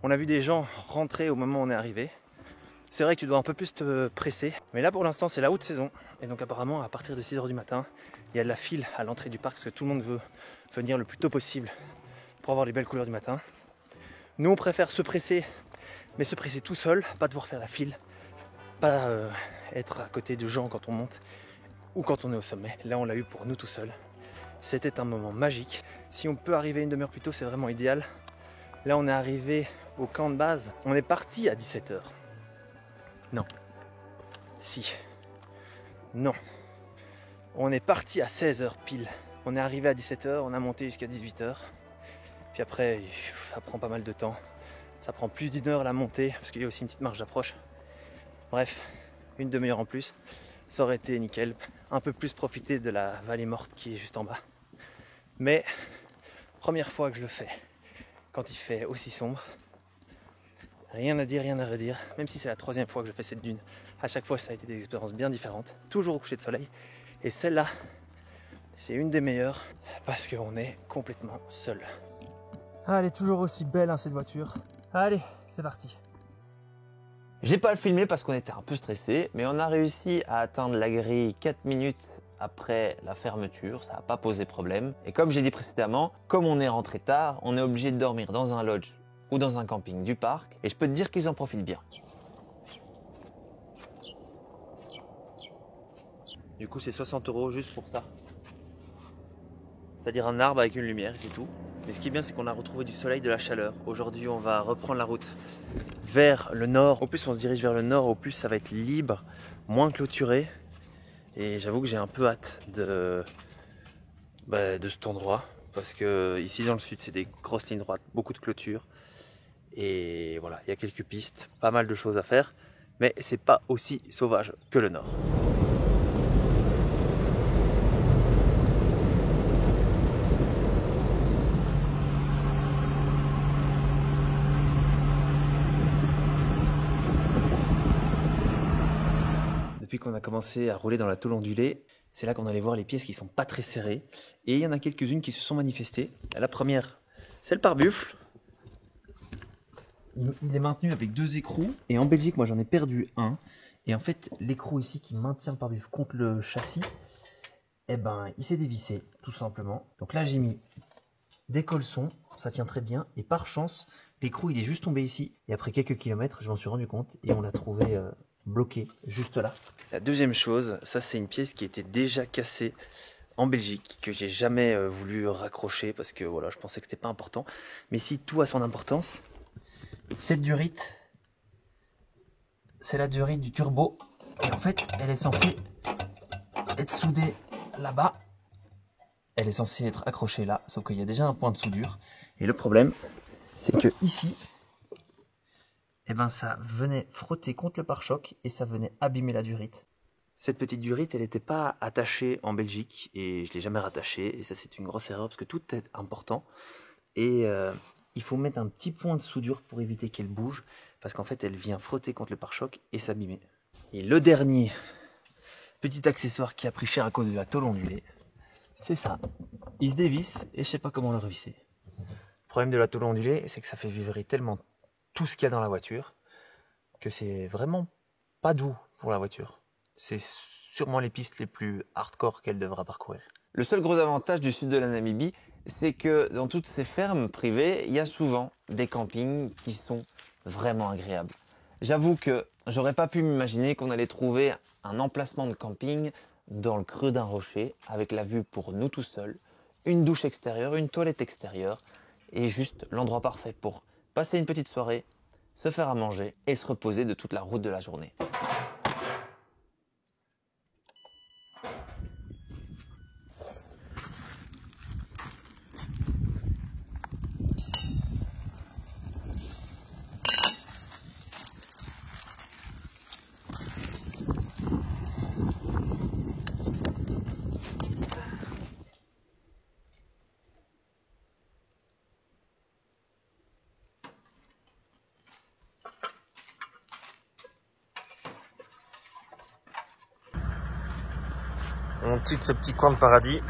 On a vu des gens rentrer au moment où on est arrivé. C'est vrai que tu dois un peu plus te presser. Mais là pour l'instant c'est la haute saison. Et donc apparemment à partir de 6h du matin, il y a de la file à l'entrée du parc parce que tout le monde veut venir le plus tôt possible pour avoir les belles couleurs du matin. Nous on préfère se presser, mais se presser tout seul, pas devoir faire la file, pas être à côté de gens quand on monte ou quand on est au sommet. Là on l'a eu pour nous tout seuls. C'était un moment magique. Si on peut arriver une demi-heure plus tôt, c'est vraiment idéal. Là on est arrivé au camp de base. On est parti à 17h. Non. Si. Non. On est parti à 16h pile. On est arrivé à 17h, on a monté jusqu'à 18h. Puis après, ça prend pas mal de temps. Ça prend plus d'1 heure la montée, parce qu'il y a aussi une petite marge d'approche. Bref, une demi-heure en plus. Ça aurait été nickel. Un peu plus profiter de la vallée morte qui est juste en bas. Mais, première fois que je le fais, quand il fait aussi sombre. Rien à dire, rien à redire. Même si c'est la 3e fois que je fais cette dune. À chaque fois, ça a été des expériences bien différentes. Toujours au coucher de soleil. Et celle-là, c'est une des meilleures parce qu'on est complètement seul. Ah, elle est toujours aussi belle, hein, cette voiture. Allez, c'est parti. J'ai pas le filmé parce qu'on était un peu stressé, mais on a réussi à atteindre la grille 4 minutes après la fermeture, ça n'a pas posé problème. Et comme j'ai dit précédemment, comme on est rentré tard, on est obligé de dormir dans un lodge ou dans un camping du parc, et je peux te dire qu'ils en profitent bien. Du coup, c'est 60 € juste pour ça. C'est-à-dire un arbre avec une lumière, c'est tout. Mais ce qui est bien, c'est qu'on a retrouvé du soleil, de la chaleur. Aujourd'hui, on va reprendre la route vers le nord. Au plus on se dirige vers le nord, au plus ça va être libre, moins clôturé. Et j'avoue que j'ai un peu hâte de cet endroit. Parce que ici dans le sud, c'est des grosses lignes droites, beaucoup de clôtures. Et voilà, il y a quelques pistes, pas mal de choses à faire. Mais c'est pas aussi sauvage que le nord. Depuis qu'on a commencé à rouler dans la tôle ondulée, c'est là qu'on allait voir les pièces qui sont pas très serrées. Et il y en a quelques-unes qui se sont manifestées. La première, c'est le pare-buffle. Il est maintenu avec 2 écrous. Et en Belgique, moi j'en ai perdu un. Et en fait, l'écrou ici qui maintient le pare-buffle contre le châssis, eh ben, il s'est dévissé, tout simplement. Donc là, j'ai mis des colsons. Ça tient très bien. Et par chance, l'écrou, il est juste tombé ici. Et après quelques kilomètres, je m'en suis rendu compte. Et on l'a trouvé bloqué juste là. La deuxième chose, ça c'est une pièce qui était déjà cassée en Belgique, que j'ai jamais voulu raccrocher parce que voilà, je pensais que c'était pas important. Mais si tout a son importance, cette durite, c'est la durite du turbo. Et en fait, elle est censée être soudée là-bas. Elle est censée être accrochée là, sauf qu'il y a déjà un point de soudure. Et le problème, c'est que ici, eh ben ça venait frotter contre le pare-choc et ça venait abîmer la durite. Cette petite durite, elle n'était pas attachée en Belgique et je ne l'ai jamais rattachée. Et ça, c'est une grosse erreur parce que tout est important. Et il faut mettre un petit point de soudure pour éviter qu'elle bouge parce qu'en fait, elle vient frotter contre le pare-choc et s'abîmer. Et le dernier petit accessoire qui a pris cher à cause de la tôle ondulée, c'est ça. Il se dévisse et je ne sais pas comment le revisser. Le problème de la tôle ondulée, c'est que ça fait vibrer tellement tout ce qu'il y a dans la voiture que c'est vraiment pas doux pour la voiture. C'est sûrement les pistes les plus hardcore qu'elle devra parcourir. Le seul gros avantage du sud de la Namibie, c'est que dans toutes ces fermes privées, il y a souvent des campings qui sont vraiment agréables. J'avoue que j'aurais pas pu m'imaginer qu'on allait trouver un emplacement de camping dans le creux d'un rocher avec la vue pour nous tout seuls, une douche extérieure, une toilette extérieure et juste l'endroit parfait pour passer une petite soirée, se faire à manger et se reposer de toute la route de la journée. On quitte ce petit coin de paradis.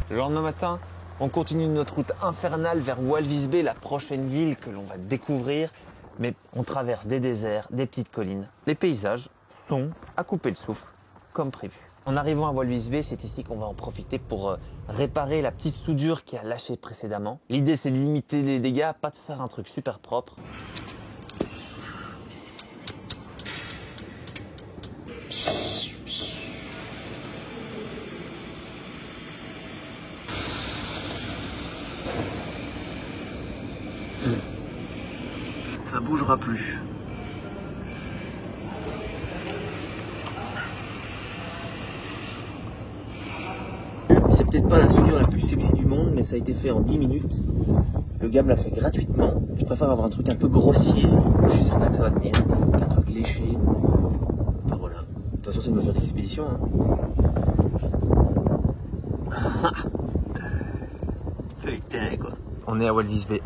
Le lendemain matin, on continue notre route infernale vers Walvis Bay, la prochaine ville que l'on va découvrir. Mais on traverse des déserts, des petites collines. Les paysages sont à couper le souffle, comme prévu. En arrivant à Walvis Bay, c'est ici qu'on va en profiter pour réparer la petite soudure qui a lâché précédemment. L'idée, c'est de limiter les dégâts, pas de faire un truc super propre. Ça bougera plus. C'est peut-être pas la soudure la plus sexy du monde, mais ça a été fait en 10 minutes. Le gars me l'a fait gratuitement. Je préfère avoir un truc un peu grossier. Je suis certain que ça va tenir. Qu'un truc léché. Enfin voilà. De toute façon, c'est de me faire des expéditions. Hein. Putain, quoi. On est à Walvis Bay.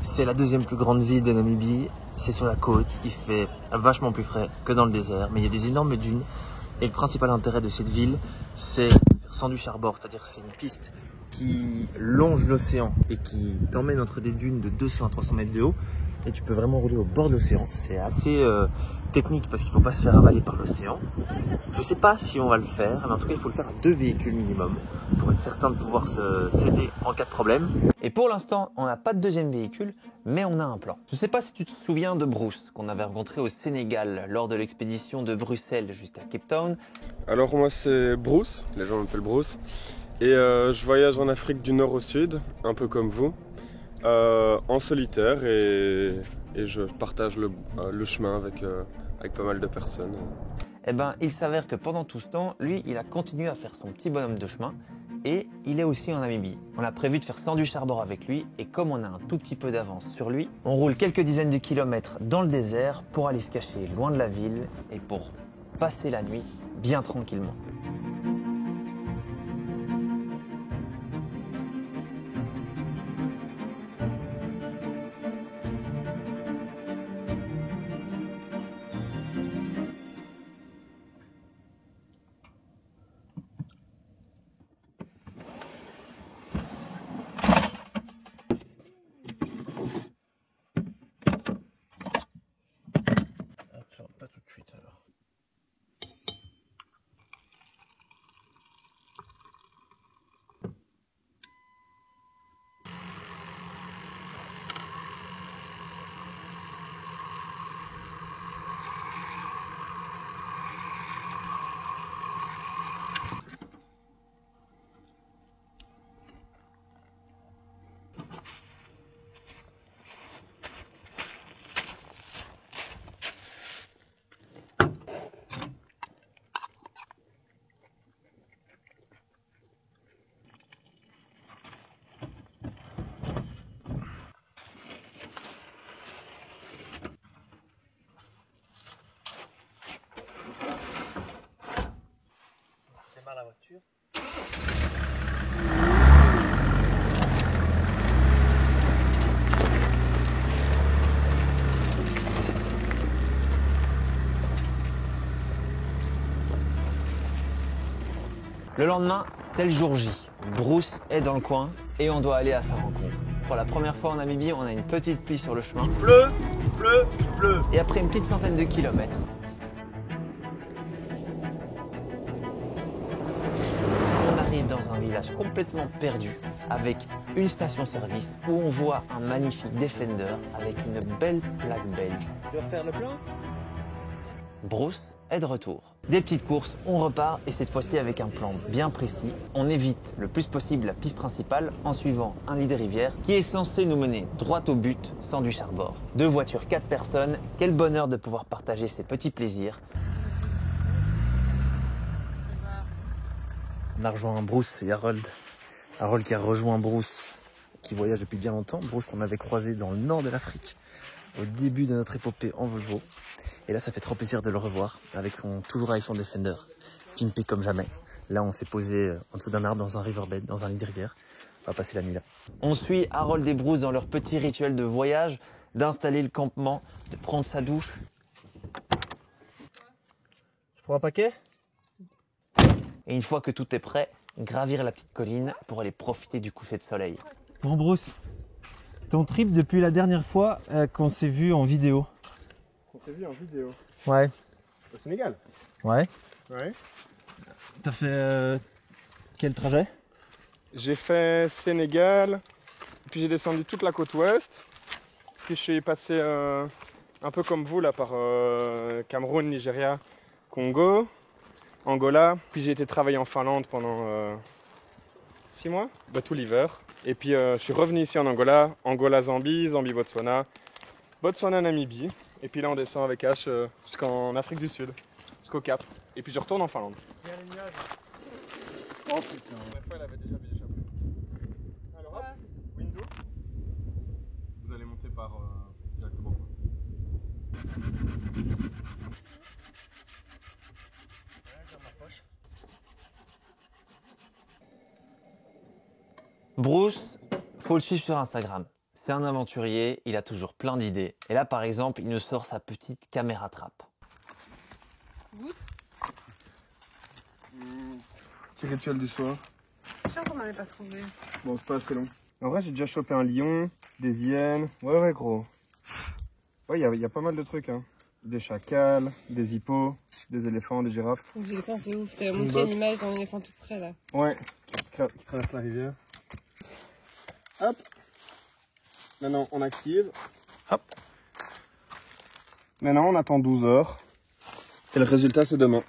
C'est la deuxième plus grande ville de Namibie. C'est sur la côte. Il fait vachement plus frais que dans le désert. Mais il y a des énormes dunes. Et le principal intérêt de cette ville, c'est sans du charbord. C'est-à-dire que c'est une piste qui longe l'océan et qui t'emmène entre des dunes de 200 à 300 mètres de haut. Et tu peux vraiment rouler au bord de l'océan. C'est assez technique parce qu'il ne faut pas se faire avaler par l'océan. Je ne sais pas si on va le faire, mais en tout cas, il faut le faire à 2 véhicules minimum pour être certain de pouvoir s'aider en cas de problème. Et pour l'instant, on n'a pas de deuxième véhicule, mais on a un plan. Je ne sais pas si tu te souviens de Bruce, qu'on avait rencontré au Sénégal lors de l'expédition de Bruxelles jusqu'à Cape Town. Alors moi c'est Bruce, les gens m'appellent Bruce, et je voyage en Afrique du Nord au Sud, un peu comme vous, en solitaire, et je partage le chemin avec pas mal de personnes. Eh ben, il s'avère que pendant tout ce temps, lui, il a continué à faire son petit bonhomme de chemin et il est aussi en Namibie. On a prévu de faire 100 du charbord avec lui et comme on a un tout petit peu d'avance sur lui, on roule quelques dizaines de kilomètres dans le désert pour aller se cacher loin de la ville et pour passer la nuit bien tranquillement. Pas tout de suite alors. La voiture. Le lendemain, c'était le jour J. Bruce est dans le coin et on doit aller à sa rencontre. Pour la première fois en Namibie, on a une petite pluie sur le chemin. Bleu, bleu, bleu. Et après une petite centaine de kilomètres, on arrive dans un village complètement perdu avec une station-service où on voit un magnifique Defender avec une belle plaque belge. Tu vas faire le plein? Bruce est de retour. Des petites courses, on repart et cette fois-ci avec un plan bien précis. On évite le plus possible la piste principale en suivant un lit de rivière qui est censé nous mener droit au but sans du charbord. 2 voitures, 4 personnes, quel bonheur de pouvoir partager ces petits plaisirs. On a rejoint Bruce, c'est Harold. Harold qui a rejoint Bruce, qui voyage depuis bien longtemps. Bruce qu'on avait croisé dans le nord de l'Afrique, au début de notre épopée en Volvo. Et là, ça fait trop plaisir de le revoir, toujours avec son Defender, pimpé comme jamais. Là, on s'est posé en dessous d'un arbre dans un riverbed, dans un lit de rivière. On va passer la nuit là. On suit Harold et Bruce dans leur petit rituel de voyage, d'installer le campement, de prendre sa douche. Je prends un paquet? Et une fois que tout est prêt, gravir la petite colline pour aller profiter du coucher de soleil. Bon Bruce, ton trip depuis la dernière fois qu'on s'est vu en vidéo. On s'est vu en vidéo. Ouais. Au Sénégal. Ouais. Ouais. T'as fait quel trajet? J'ai fait Sénégal, puis j'ai descendu toute la côte ouest, puis je suis passé un peu comme vous là par Cameroun, Nigeria, Congo, Angola, puis j'ai été travailler en Finlande pendant 6 mois, tout l'hiver, et puis je suis revenu ici en Angola, Zambie, Botswana, Namibie, et puis là on descend avec H jusqu'en Afrique du Sud, jusqu'au Cap, et puis je retourne en Finlande. Oh putain, la fois elle avait déjà mis l'échappée. Alors hop, window. Vous allez monter par directement. Bruce, faut le suivre sur Instagram. C'est un aventurier, il a toujours plein d'idées. Et là, par exemple, il nous sort sa petite caméra trappe. Petit rituel du soir. Je suis qu'on n'en avait pas trouvé. Bon, c'est pas assez long. En vrai, j'ai déjà chopé un lion, des hyènes. Ouais, gros. Ouais, il y a pas mal de trucs, hein. Des chacals, des hippos, des éléphants, des girafes. Les éléphants, c'est ouf. T'as montré une image d'un éléphant tout près là. Ouais, qui traverse la rivière. Hop. Maintenant, on active. Hop. Maintenant, on attend 12 heures. Et le résultat, c'est demain.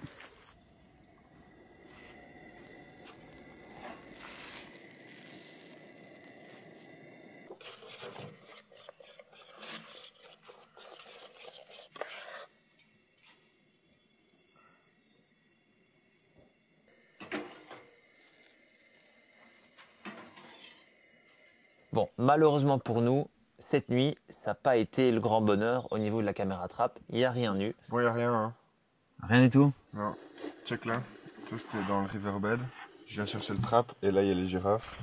Bon, malheureusement pour nous, cette nuit, ça n'a pas été le grand bonheur au niveau de la caméra trappe. Il n'y a rien eu. Bon, y a rien, hein. Rien du tout? Non. Check là. Ça, c'était dans le riverbed. Je viens chercher le trap et là, il y a les girafes.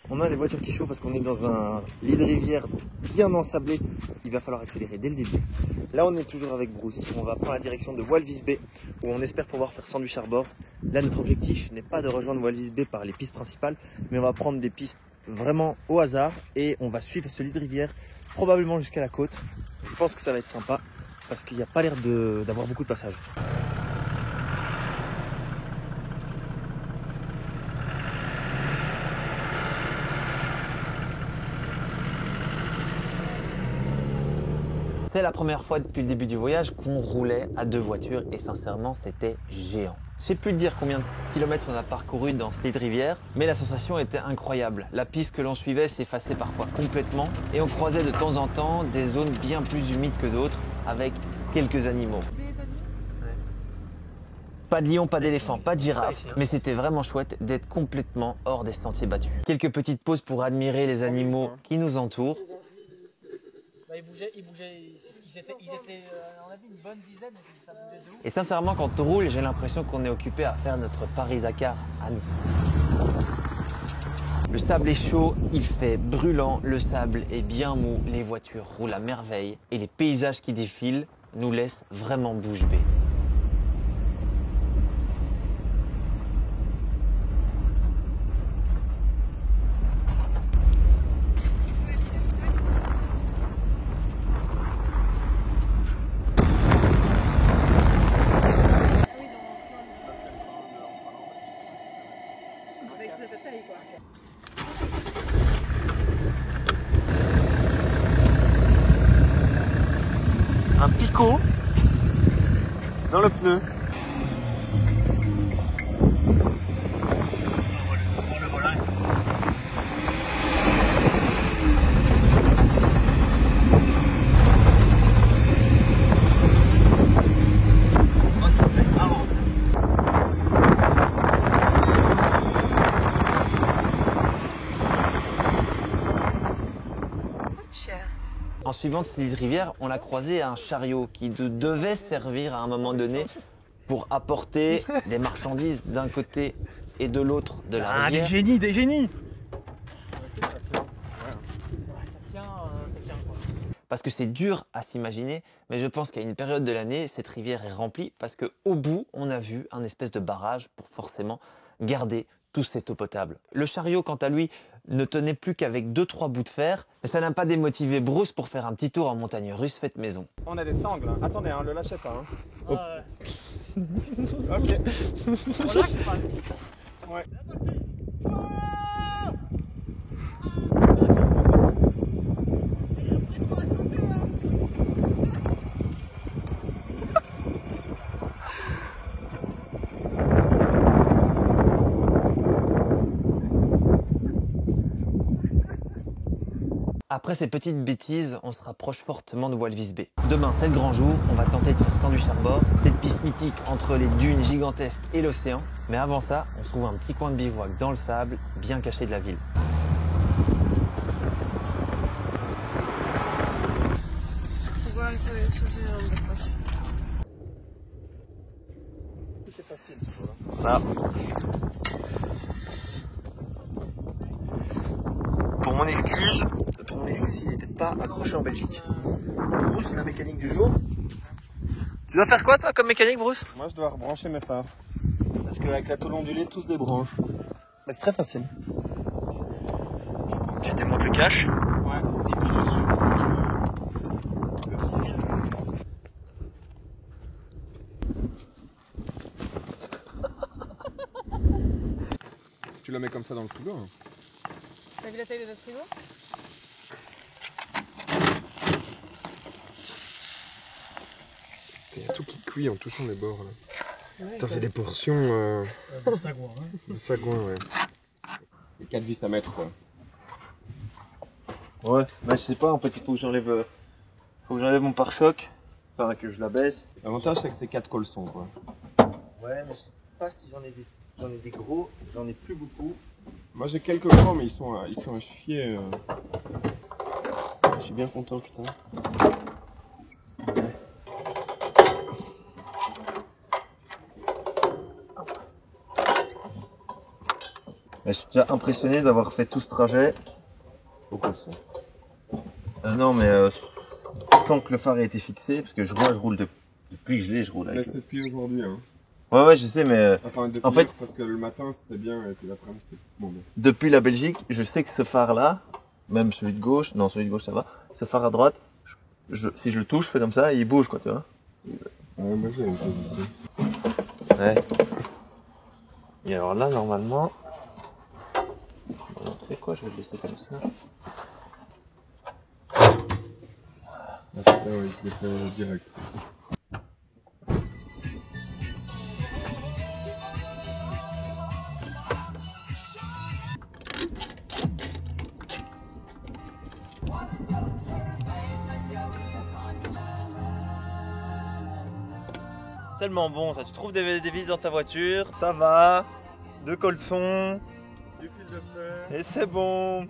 On a les voitures qui chauffent parce qu'on est dans un lit de rivière bien ensablé. Il va falloir accélérer dès le début. Là, on est toujours avec Bruce. On va prendre la direction de Walvis Bay où on espère pouvoir faire sandwich à bord. Là, notre objectif n'est pas de rejoindre Walvis Bay par les pistes principales, mais on va prendre des pistes vraiment au hasard et on va suivre ce lit de rivière probablement jusqu'à la côte. Je pense que ça va être sympa parce qu'il n'y a pas l'air d'avoir beaucoup de passages. C'est la première fois depuis le début du voyage qu'on roulait à 2 voitures et sincèrement c'était géant. Je sais plus te dire combien de kilomètres on a parcouru dans ce lit de rivière, mais la sensation était incroyable. La piste que l'on suivait s'effaçait parfois complètement et on croisait de temps en temps des zones bien plus humides que d'autres avec quelques animaux. Pas de lion, pas d'éléphant, pas de girafe, mais c'était vraiment chouette d'être complètement hors des sentiers battus. Quelques petites pauses pour admirer les animaux qui nous entourent. Ils bougeaient, ils étaient on a vu une bonne dizaine, et ça bougeait de ouf. Et sincèrement, quand on roule, j'ai l'impression qu'on est occupé à faire notre Paris-Dakar à nous. Le sable est chaud, il fait brûlant, le sable est bien mou, les voitures roulent à merveille et les paysages qui défilent nous laissent vraiment bouche bée. Un picot dans le pneu. En suivant ce lit de rivière, on a croisé un chariot qui devait servir à un moment donné pour apporter des marchandises d'un côté et de l'autre de la rivière. Des génies. Ça tient quoi. Parce que c'est dur à s'imaginer, mais je pense qu'à une période de l'année, cette rivière est remplie parce qu'au bout, on a vu un espèce de barrage pour forcément garder toute cette eau potable. Le chariot, quant à lui, ne tenait plus qu'avec 2-3 bouts de fer, mais ça n'a pas démotivé Bruce pour faire un petit tour en montagne russe faite maison. On a des sangles. Hein. Attendez, hein, le lâchez pas. Hein. Ouais. Ok. On lâche pas. Ouais. Après ces petites bêtises, on se rapproche fortement de Walvis Bay. Demain, c'est le grand jour, on va tenter de faire sandwich harbor, cette piste mythique entre les dunes gigantesques et l'océan. Mais avant ça, on se trouve un petit coin de bivouac dans le sable, bien caché de la ville. Voilà. Pour mon excuse, il n'était pas accroché en Belgique. Bruce, la mécanique du jour. Tu dois faire quoi toi comme mécanique, Bruce? Moi, je dois rebrancher mes phares. Parce qu'avec la tôle ondulée, tout se débranche. Mais c'est très facile. Tu démontes le cache. Ouais, et puis je surbranche le petit fil. Tu la mets comme ça dans le frigo. Hein. T'as vu la taille de notre frigo? Il y a tout qui cuit en touchant les bords là. Putain, c'est des portions De sagouin, hein. de sagouin, ouais. Et 4 vis à mettre quoi. Ouais, bah je sais pas, en fait il faut que j'enlève mon pare-choc, enfin que je la baisse. L'avantage c'est que c'est 4 colsons quoi. Ouais, mais je sais pas si j'en ai des gros, j'en ai plus beaucoup. Moi j'ai quelques grands mais ils sont à chier. Je suis bien content putain. Je suis déjà impressionné d'avoir fait tout ce trajet. Au colson. Non mais tant que le phare a été fixé, parce que je roule depuis que je roule Mais avec. c'est depuis aujourd'hui hein. Ouais je sais mais Enfin depuis en fait parce que le matin c'était bien et puis l'après-midi c'était bon. depuis la Belgique, je sais que ce phare là, même celui de gauche, non celui de gauche ça va, ce phare à droite, si je le touche, je fais comme ça et il bouge quoi tu vois. Ouais, moi j'ai une chose ici. Ouais. Et alors là normalement, tu sais quoi, je vais le laisser comme ça. Ah putain ouais, je l'ai fait direct. Tellement bon ça, tu trouves des vis dans ta voiture, ça va, 2 colsons, Du fil de fer. et c'est bon.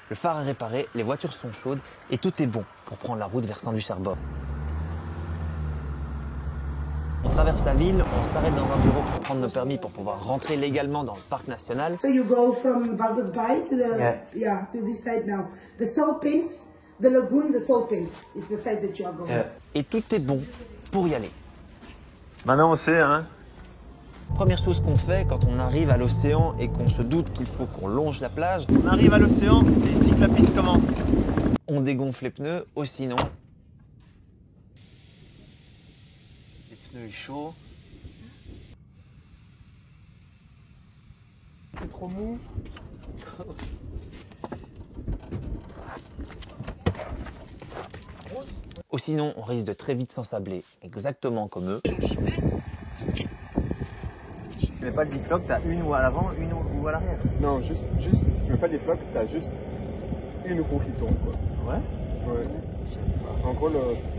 Le phare est réparé, les voitures sont chaudes et tout est bon pour prendre la route vers Sandwich Harbor. On traverse la ville, on s'arrête dans un bureau pour prendre nos permis pour pouvoir rentrer légalement dans le parc national. So you go from Walvis Bay to the to this side now. The Salt Pins, the lagoon, the Salt Pins is the side that you are going. Et tout est bon pour y aller. Maintenant on sait, hein. Première chose qu'on fait quand on arrive à l'océan et qu'on se doute qu'il faut qu'on longe la plage. On arrive à l'océan, c'est ici que la piste commence. On dégonfle les pneus, ou sinon... Les pneus ils chauds. C'est trop mou. Ou sinon, on risque de très vite s'ensabler, exactement comme eux. Tu mets pas le bifloc, t'as une ou à l'avant, une ou à l'arrière. Non, juste si tu mets pas des flocs, t'as juste une roue qui tourne quoi. Ouais. Ouais. En gros,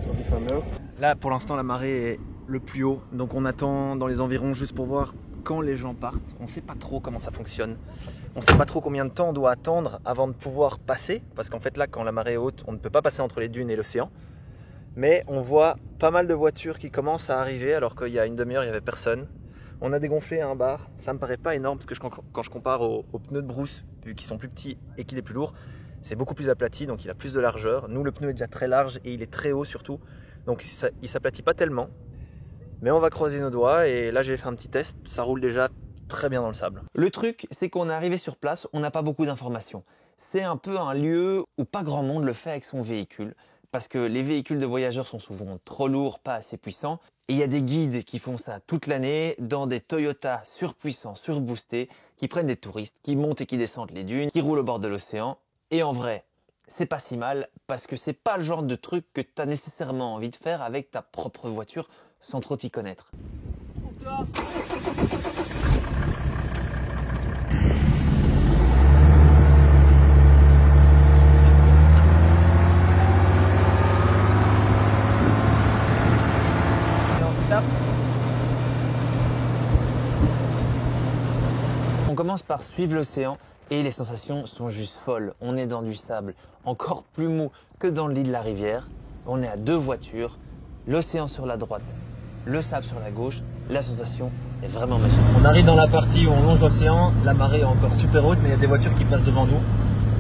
sur du fameux. Là, pour l'instant, la marée est le plus haut. Donc on attend dans les environs juste pour voir quand les gens partent. On ne sait pas trop comment ça fonctionne. On ne sait pas trop combien de temps on doit attendre avant de pouvoir passer. Parce qu'en fait là, quand la marée est haute, on ne peut pas passer entre les dunes et l'océan. Mais on voit pas mal de voitures qui commencent à arriver alors qu'il y a une demi-heure, il n'y avait personne. On a dégonflé un bar. Ça me paraît pas énorme parce que quand je compare aux pneus de Bruce, vu qu'ils sont plus petits et qu'il est plus lourd, c'est beaucoup plus aplati, donc il a plus de largeur. Nous, le pneu est déjà très large et il est très haut surtout. Donc il s'aplatit pas tellement. Mais on va croiser nos doigts et là j'ai fait un petit test. Ça roule déjà très bien dans le sable. Le truc, c'est qu'on est arrivé sur place, on n'a pas beaucoup d'informations. C'est un peu un lieu où pas grand monde le fait avec son véhicule. Parce que les véhicules de voyageurs sont souvent trop lourds, pas assez puissants. Et il y a des guides qui font ça toute l'année dans des Toyota surpuissants, surboostés, qui prennent des touristes, qui montent et qui descendent les dunes, qui roulent au bord de l'océan. Et en vrai, c'est pas si mal parce que c'est pas le genre de truc que tu as nécessairement envie de faire avec ta propre voiture sans trop t'y connaître. On commence par suivre l'océan et les sensations sont juste folles. On est dans du sable encore plus mou que dans le lit de la rivière. On est à 2 voitures, l'océan sur la droite, le sable sur la gauche. La sensation est vraiment magique. On arrive dans la partie où on longe l'océan, la marée est encore super haute mais il y a des voitures qui passent devant nous.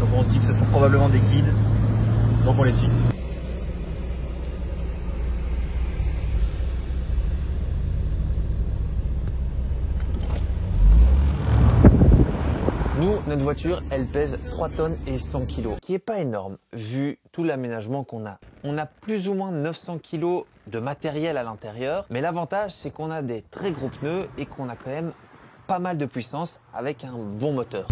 Donc on se dit que ce sont probablement des guides, donc on les suit. Nous, notre voiture, elle pèse 3 tonnes et 100 kg, qui est pas énorme vu tout l'aménagement qu'on a. On a plus ou moins 900 kg de matériel à l'intérieur, mais l'avantage, c'est qu'on a des très gros pneus et qu'on a quand même pas mal de puissance avec un bon moteur.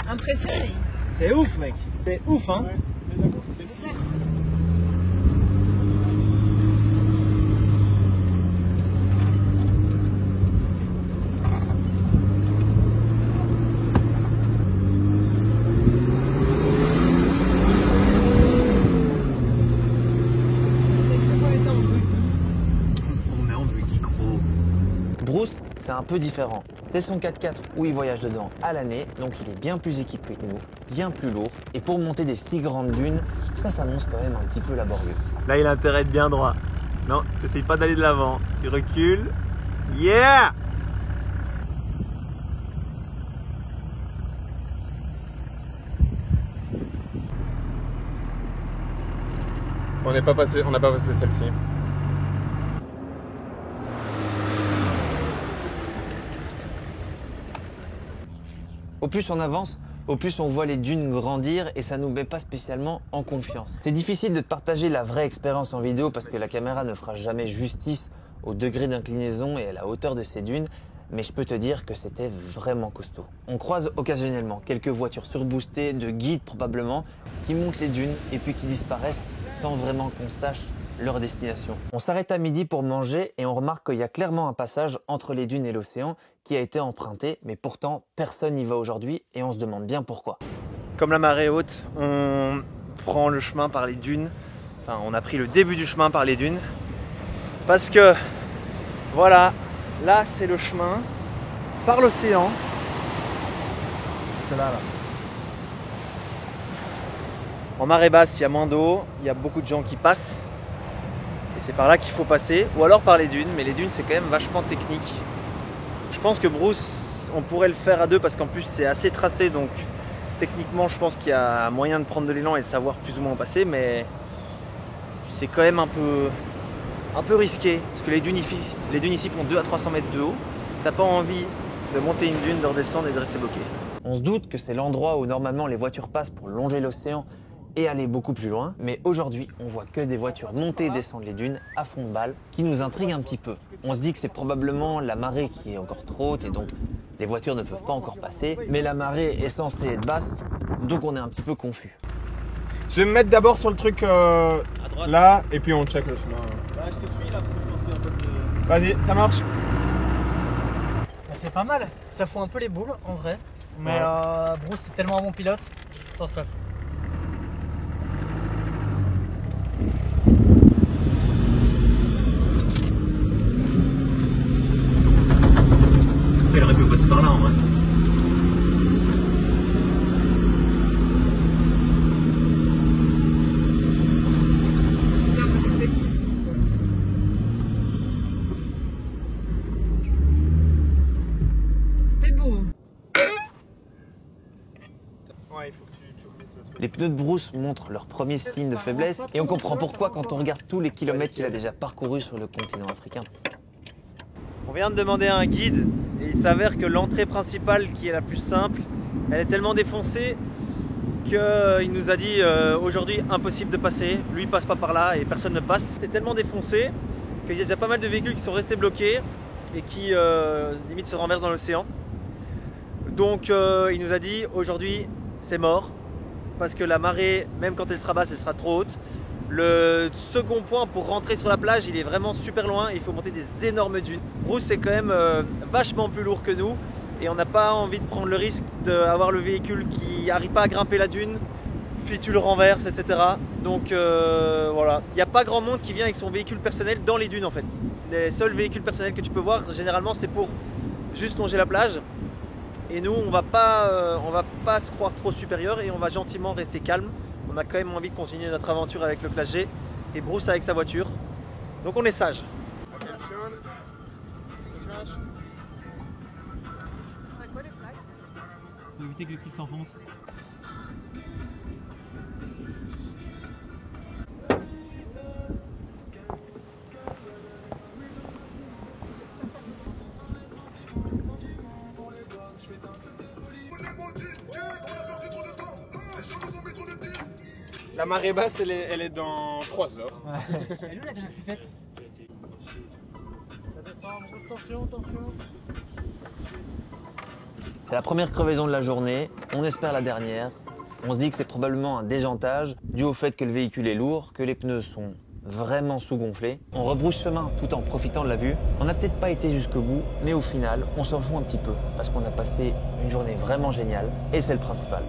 Impressionné. C'est ouf mec, c'est ouf hein. On met en buggy gros. Bruce, c'est un peu différent. C'est son 4x4 où il voyage dedans à l'année, donc il est bien plus équipé que nous, bien plus lourd. Et pour monter des si grandes dunes, ça s'annonce quand même un petit peu laborieux. Là, il a intérêt à être bien droit. Non, t'essayes pas d'aller de l'avant. Tu recules. Yeah! On n'a pas passé celle-ci. Au plus on avance, au plus on voit les dunes grandir et ça nous met pas spécialement en confiance. C'est difficile de te partager la vraie expérience en vidéo parce que la caméra ne fera jamais justice au degré d'inclinaison et à la hauteur de ces dunes, mais je peux te dire que c'était vraiment costaud. On croise occasionnellement quelques voitures surboostées, de guides probablement, qui montent les dunes et puis qui disparaissent sans vraiment qu'on sache leur destination. On s'arrête à midi pour manger et on remarque qu'il y a clairement un passage entre les dunes et l'océan qui a été emprunté, mais pourtant personne n'y va aujourd'hui et on se demande bien pourquoi. Comme la marée est haute, on prend le chemin par les dunes. Enfin, on a pris le début du chemin par les dunes. Parce que, voilà, là c'est le chemin par l'océan. C'est là. En marée basse, il y a moins d'eau, il y a beaucoup de gens qui passent. Et c'est par là qu'il faut passer, ou alors par les dunes. Mais les dunes, c'est quand même vachement technique. Je pense que Bruce, on pourrait le faire à 2 parce qu'en plus c'est assez tracé, donc techniquement je pense qu'il y a moyen de prendre de l'élan et de savoir plus ou moins où passer, mais c'est quand même un peu risqué parce que les dunes ici font 200 à 300 mètres de haut. T'as pas envie de monter une dune, de redescendre et de rester bloqué. On se doute que c'est l'endroit où normalement les voitures passent pour longer l'océan et aller beaucoup plus loin. Mais aujourd'hui, on voit que des voitures monter et descendre les dunes à fond de balle, qui nous intrigue un petit peu. On se dit que c'est probablement la marée qui est encore trop haute et donc les voitures ne peuvent pas encore passer. Mais la marée est censée être basse, donc on est un petit peu confus. Je vais me mettre d'abord sur le truc là, et puis on check le chemin. Bah, je te suis là, parce que je pense qu'il y a un peu de... Vas-y, ça marche. C'est pas mal, ça fout un peu les boules en vrai. Mais Bruce c'est tellement un bon pilote, sans stress. Il aurait pu passer par là en vrai. C'était beau. Ouais, il faut que tu oublies le truc. Les pneus de Bruce montrent leur premier signe de faiblesse et on comprend pourquoi quand on regarde tous les kilomètres qu'il a déjà parcourus sur le continent africain. On vient de demander à un guide et il s'avère que l'entrée principale qui est la plus simple, elle est tellement défoncée qu'il nous a dit aujourd'hui impossible de passer, lui passe pas par là et personne ne passe. C'est tellement défoncé qu'il y a déjà pas mal de véhicules qui sont restés bloqués et qui limite se renversent dans l'océan. Donc il nous a dit aujourd'hui c'est mort parce que la marée, même quand elle sera basse, elle sera trop haute. Le second point pour rentrer sur la plage, il est vraiment super loin, il faut monter des énormes dunes. Bruce c'est quand même vachement plus lourd que nous et on n'a pas envie de prendre le risque d'avoir le véhicule qui n'arrive pas à grimper la dune, puis tu le renverses, etc. Donc voilà, il n'y a pas grand monde qui vient avec son véhicule personnel dans les dunes en fait. Les seuls véhicules personnels que tu peux voir, généralement c'est pour juste longer la plage. Et nous, on va pas se croire trop supérieur et on va gentiment rester calme. On a quand même envie de continuer notre aventure avec le Classe G et Bruce avec sa voiture. Donc on est sage. Quoi les plaques? Pour éviter que le cric s'enfonce. La marée basse, elle est dans 3 heures. Elle est où la dernière pipette? Ça descend, attention, attention. C'est la première crevaison de la journée, on espère la dernière. On se dit que c'est probablement un déjantage dû au fait que le véhicule est lourd, que les pneus sont vraiment sous-gonflés. On rebrousse chemin tout en profitant de la vue. On n'a peut-être pas été jusqu'au bout, mais au final, on s'en fout un petit peu parce qu'on a passé une journée vraiment géniale et c'est le principal.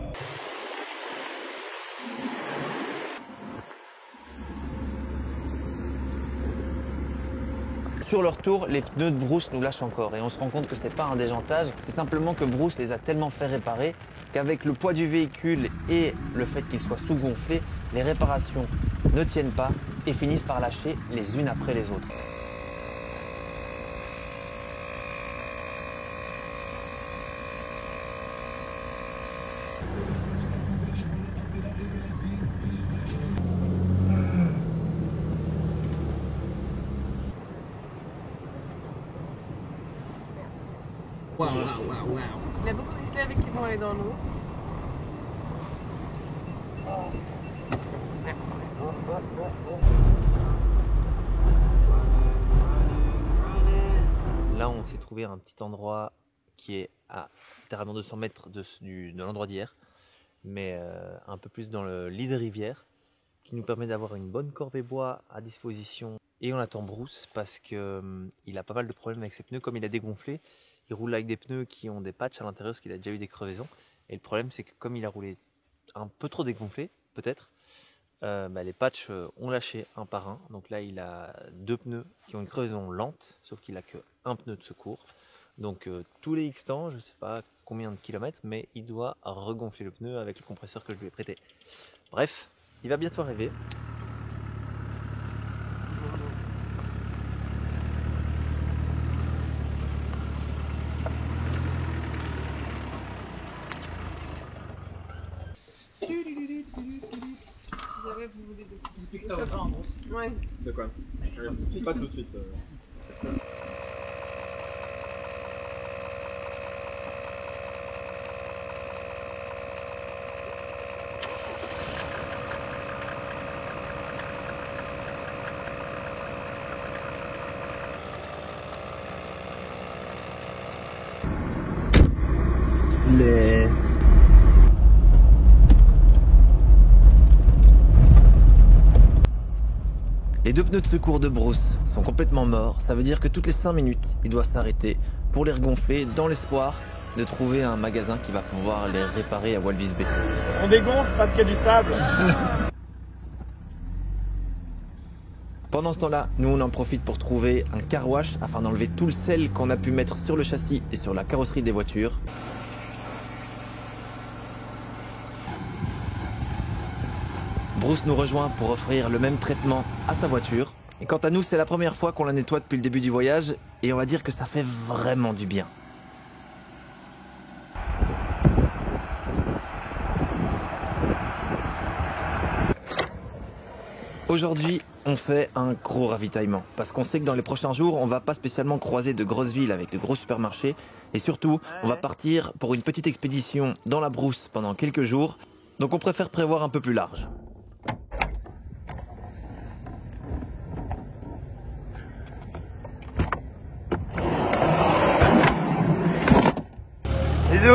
Sur leur tour, les pneus de Bruce nous lâchent encore et on se rend compte que c'est pas un déjantage, c'est simplement que Bruce les a tellement fait réparer qu'avec le poids du véhicule et le fait qu'il soit sous-gonflé, les réparations ne tiennent pas et finissent par lâcher les unes après les autres. Il y a beaucoup qui se lèvent et qui vont aller dans l'eau. Là, on s'est trouvé un petit endroit qui est à littéralement 200 mètres de l'endroit d'hier, mais un peu plus dans le lit de rivière, qui nous permet d'avoir une bonne corvée bois à disposition. Et on attend Bruce parce qu'il a pas mal de problèmes avec ses pneus. Comme il a dégonflé, il roule avec des pneus qui ont des patchs à l'intérieur parce qu'il a déjà eu des crevaisons. Et le problème, c'est que comme il a roulé un peu trop dégonflé, peut-être, les patchs ont lâché un par un. Donc là, il a 2 pneus qui ont une crevaison lente, sauf qu'il a qu'un pneu de secours. Donc tous les X temps, je ne sais pas combien de kilomètres, mais il doit regonfler le pneu avec le compresseur que je lui ai prêté. Bref, il va bientôt arriver. Jamais vous voulez de... Explique ça aux gens en gros. Ouais. De quoi? Pas tout de suite. poulet. Les deux pneus de secours de Bruce sont complètement morts. Ça veut dire que toutes les 5 minutes, il doit s'arrêter pour les regonfler dans l'espoir de trouver un magasin qui va pouvoir les réparer à Walvis Bay. On dégonfle parce qu'il y a du sable. Pendant ce temps-là, nous on en profite pour trouver un car wash afin d'enlever tout le sel qu'on a pu mettre sur le châssis et sur la carrosserie des voitures. Bruce nous rejoint pour offrir le même traitement à sa voiture. Et quant à nous, c'est la première fois qu'on la nettoie depuis le début du voyage et on va dire que ça fait vraiment du bien. Aujourd'hui, on fait un gros ravitaillement parce qu'on sait que dans les prochains jours, on va pas spécialement croiser de grosses villes avec de gros supermarchés et surtout, on va partir pour une petite expédition dans la brousse pendant quelques jours. Donc on préfère prévoir un peu plus large. Bisous.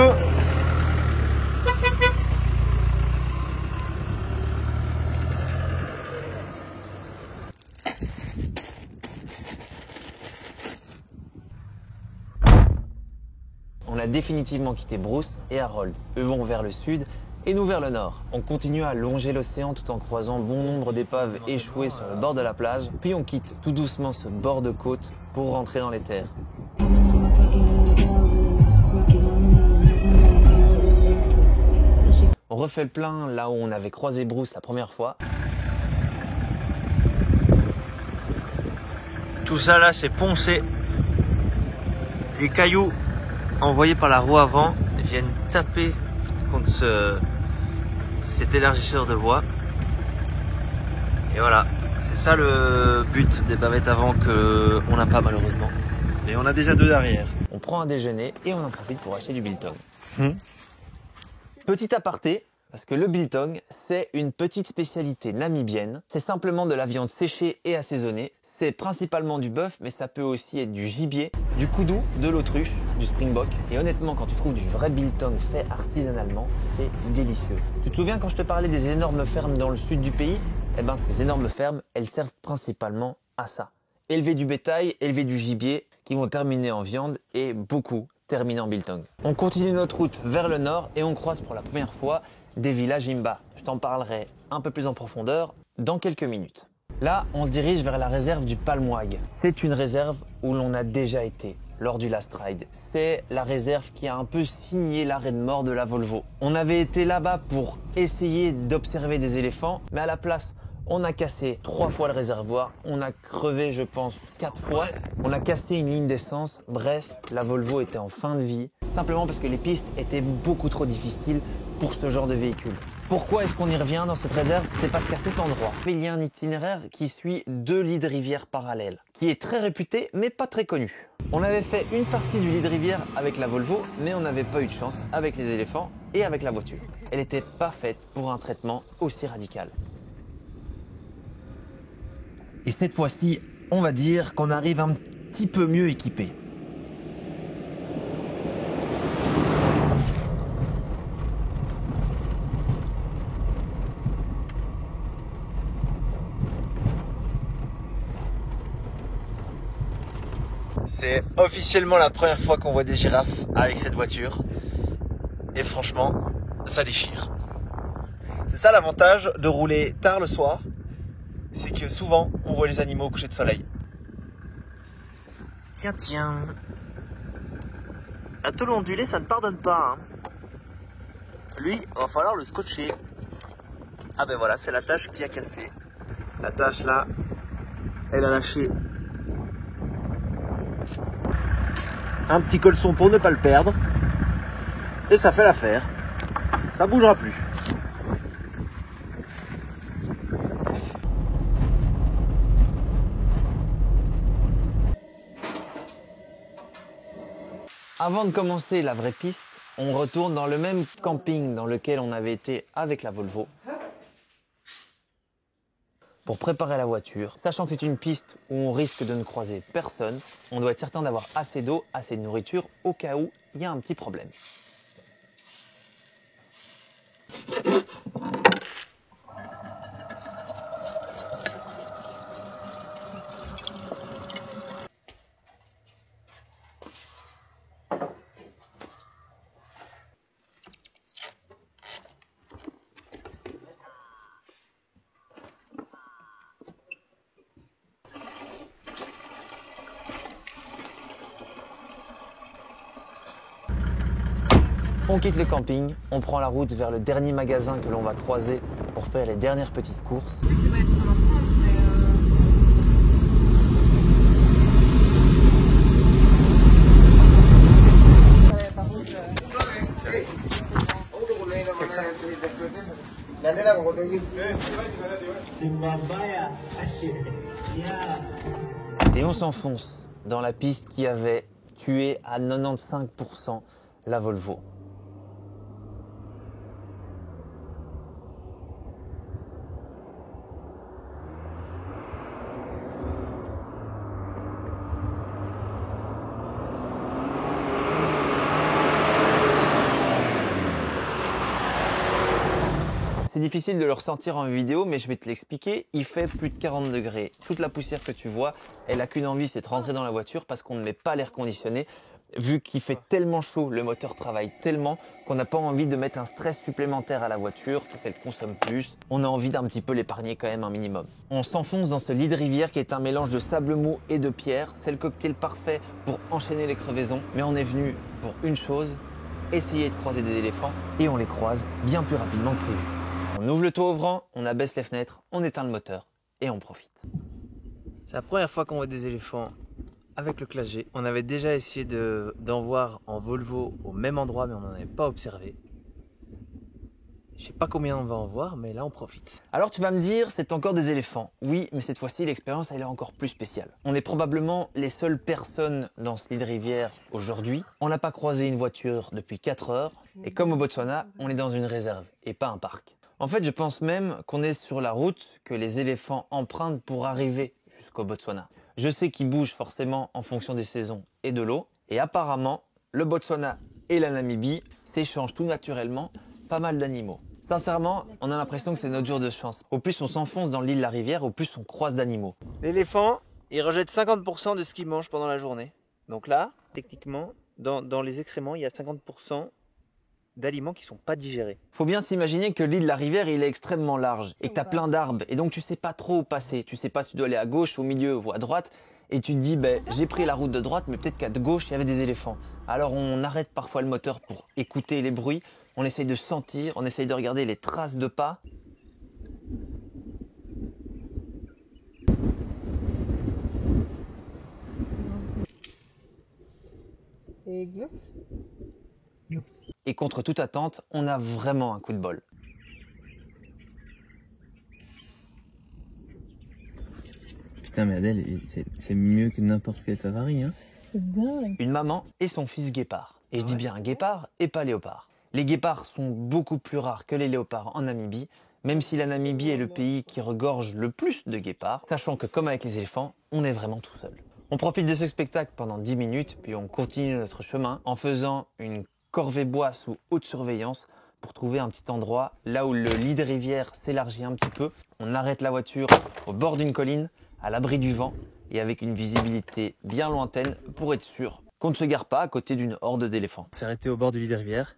On a définitivement quitté Bruce et Harold. Eux vont vers le sud et nous vers le nord. On continue à longer l'océan tout en croisant bon nombre d'épaves échouées sur le bord de la plage. Puis on quitte tout doucement ce bord de côte pour rentrer dans les terres. On refait le plein là où on avait croisé Bruce la première fois. Tout ça là c'est poncé. Les cailloux envoyés par la roue avant viennent taper contre cet élargisseur de voie. Et voilà, c'est ça le but des bavettes avant qu'on n'a pas malheureusement. Mais on a déjà 2 derrière. On prend un déjeuner et on en profite pour acheter du biltong. Petit aparté, parce que le biltong, c'est une petite spécialité namibienne. C'est simplement de la viande séchée et assaisonnée. C'est principalement du bœuf, mais ça peut aussi être du gibier, du koudou, de l'autruche, du springbok. Et honnêtement, quand tu trouves du vrai biltong fait artisanalement, c'est délicieux. Tu te souviens quand je te parlais des énormes fermes dans le sud du pays? Eh ben, ces énormes fermes, elles servent principalement à ça. Élever du bétail, élever du gibier, qui vont terminer en viande et beaucoup terminer en biltong. On continue notre route vers le nord et on croise pour la première fois des villages Imba. Je t'en parlerai un peu plus en profondeur dans quelques minutes. Là, on se dirige vers la réserve du Palmwag. C'est une réserve où l'on a déjà été lors du last ride. C'est la réserve qui a un peu signé l'arrêt de mort de la Volvo. On avait été là-bas pour essayer d'observer des éléphants, mais à la place, on a cassé 3 fois le réservoir, on a crevé je pense 4 fois, on a cassé une ligne d'essence, bref, la Volvo était en fin de vie, simplement parce que les pistes étaient beaucoup trop difficiles pour ce genre de véhicule. Pourquoi est-ce qu'on y revient dans cette réserve? C'est parce qu'à cet endroit, il y a un itinéraire qui suit 2 lits de rivière parallèles, qui est très réputé mais pas très connu. On avait fait une partie du lit de rivière avec la Volvo, mais on n'avait pas eu de chance avec les éléphants et avec la voiture. Elle n'était pas faite pour un traitement aussi radical. Et cette fois-ci, on va dire qu'on arrive un petit peu mieux équipé. C'est officiellement la première fois qu'on voit des girafes avec cette voiture. Et franchement, ça déchire. C'est ça l'avantage de rouler tard le soir. C'est que souvent, on voit les animaux au coucher de soleil. Tiens, tiens. La tôle ondulée, ça ne pardonne pas. Hein. Lui, il va falloir le scotcher. Ah ben voilà, c'est la tâche qui a cassé. La tâche là, elle a lâché. Un petit colson pour ne pas le perdre. Et ça fait l'affaire. Ça bougera plus. Avant de commencer la vraie piste, on retourne dans le même camping dans lequel on avait été avec la Volvo pour préparer la voiture. Sachant que c'est une piste où on risque de ne croiser personne, on doit être certain d'avoir assez d'eau, assez de nourriture au cas où il y a un petit problème. On quitte le camping, on prend la route vers le dernier magasin que l'on va croiser pour faire les dernières petites courses. Je sais que c'est pas être sur l'enfance, mais Et on s'enfonce dans la piste qui avait tué à 95% la Volvo. C'est difficile de le ressentir en vidéo, mais je vais te l'expliquer. Il fait plus de 40 degrés. Toute la poussière que tu vois, elle a qu'une envie, c'est de rentrer dans la voiture parce qu'on ne met pas l'air conditionné. Vu qu'il fait tellement chaud, le moteur travaille tellement qu'on n'a pas envie de mettre un stress supplémentaire à la voiture pour qu'elle consomme plus. On a envie d'un petit peu l'épargner quand même un minimum. On s'enfonce dans ce lit de rivière qui est un mélange de sable mou et de pierre. C'est le cocktail parfait pour enchaîner les crevaisons. Mais on est venu pour une chose, essayer de croiser des éléphants, et on les croise bien plus rapidement que prévu. On ouvre le toit ouvrant, on abaisse les fenêtres, on éteint le moteur et on profite. C'est la première fois qu'on voit des éléphants avec le Classe G. On avait déjà essayé d'en voir en Volvo au même endroit, mais on n'en avait pas observé. Je sais pas combien on va en voir, mais là on profite. Alors tu vas me dire, c'est encore des éléphants. Oui, mais cette fois-ci, l'expérience elle est encore plus spéciale. On est probablement les seules personnes dans ce lit de rivière aujourd'hui. On n'a pas croisé une voiture depuis 4 heures. Et comme au Botswana, on est dans une réserve et pas un parc. En fait, je pense même qu'on est sur la route que les éléphants empruntent pour arriver jusqu'au Botswana. Je sais qu'ils bougent forcément en fonction des saisons et de l'eau. Et apparemment, le Botswana et la Namibie s'échangent tout naturellement pas mal d'animaux. Sincèrement, on a l'impression que c'est notre jour de chance. Au plus on s'enfonce dans l'île de la rivière, au plus on croise d'animaux. L'éléphant, il rejette 50% de ce qu'il mange pendant la journée. Donc là, techniquement, dans les excréments, il y a 50% d'aliments qui sont pas digérés. Faut bien s'imaginer que l'île de la rivière, il est extrêmement large et que tu as plein d'arbres. Et donc tu sais pas trop où passer. Tu sais pas si tu dois aller à gauche, au milieu ou à droite. Et tu te dis, j'ai pris la route de droite, mais peut-être qu'à gauche, il y avait des éléphants. Alors on arrête parfois le moteur pour écouter les bruits. On essaye de sentir, on essaye de regarder les traces de pas. Et Gloops. Et contre toute attente, on a vraiment un coup de bol. Putain, mais Adèle, c'est mieux que n'importe quel safari, hein. C'est dingue. Une maman et son fils guépard. Et je dis bien guépard et pas léopard. Les guépards sont beaucoup plus rares que les léopards en Namibie, même si la Namibie est le pays qui regorge le plus de guépards, sachant que comme avec les éléphants, on est vraiment tout seul. On profite de ce spectacle pendant 10 minutes, puis on continue notre chemin en faisant une corvée bois sous haute surveillance pour trouver un petit endroit là où le lit de rivière s'élargit un petit peu. On arrête la voiture au bord d'une colline, à l'abri du vent et avec une visibilité bien lointaine pour être sûr qu'on ne se gare pas à côté d'une horde d'éléphants. On s'est arrêté au bord du lit de rivière.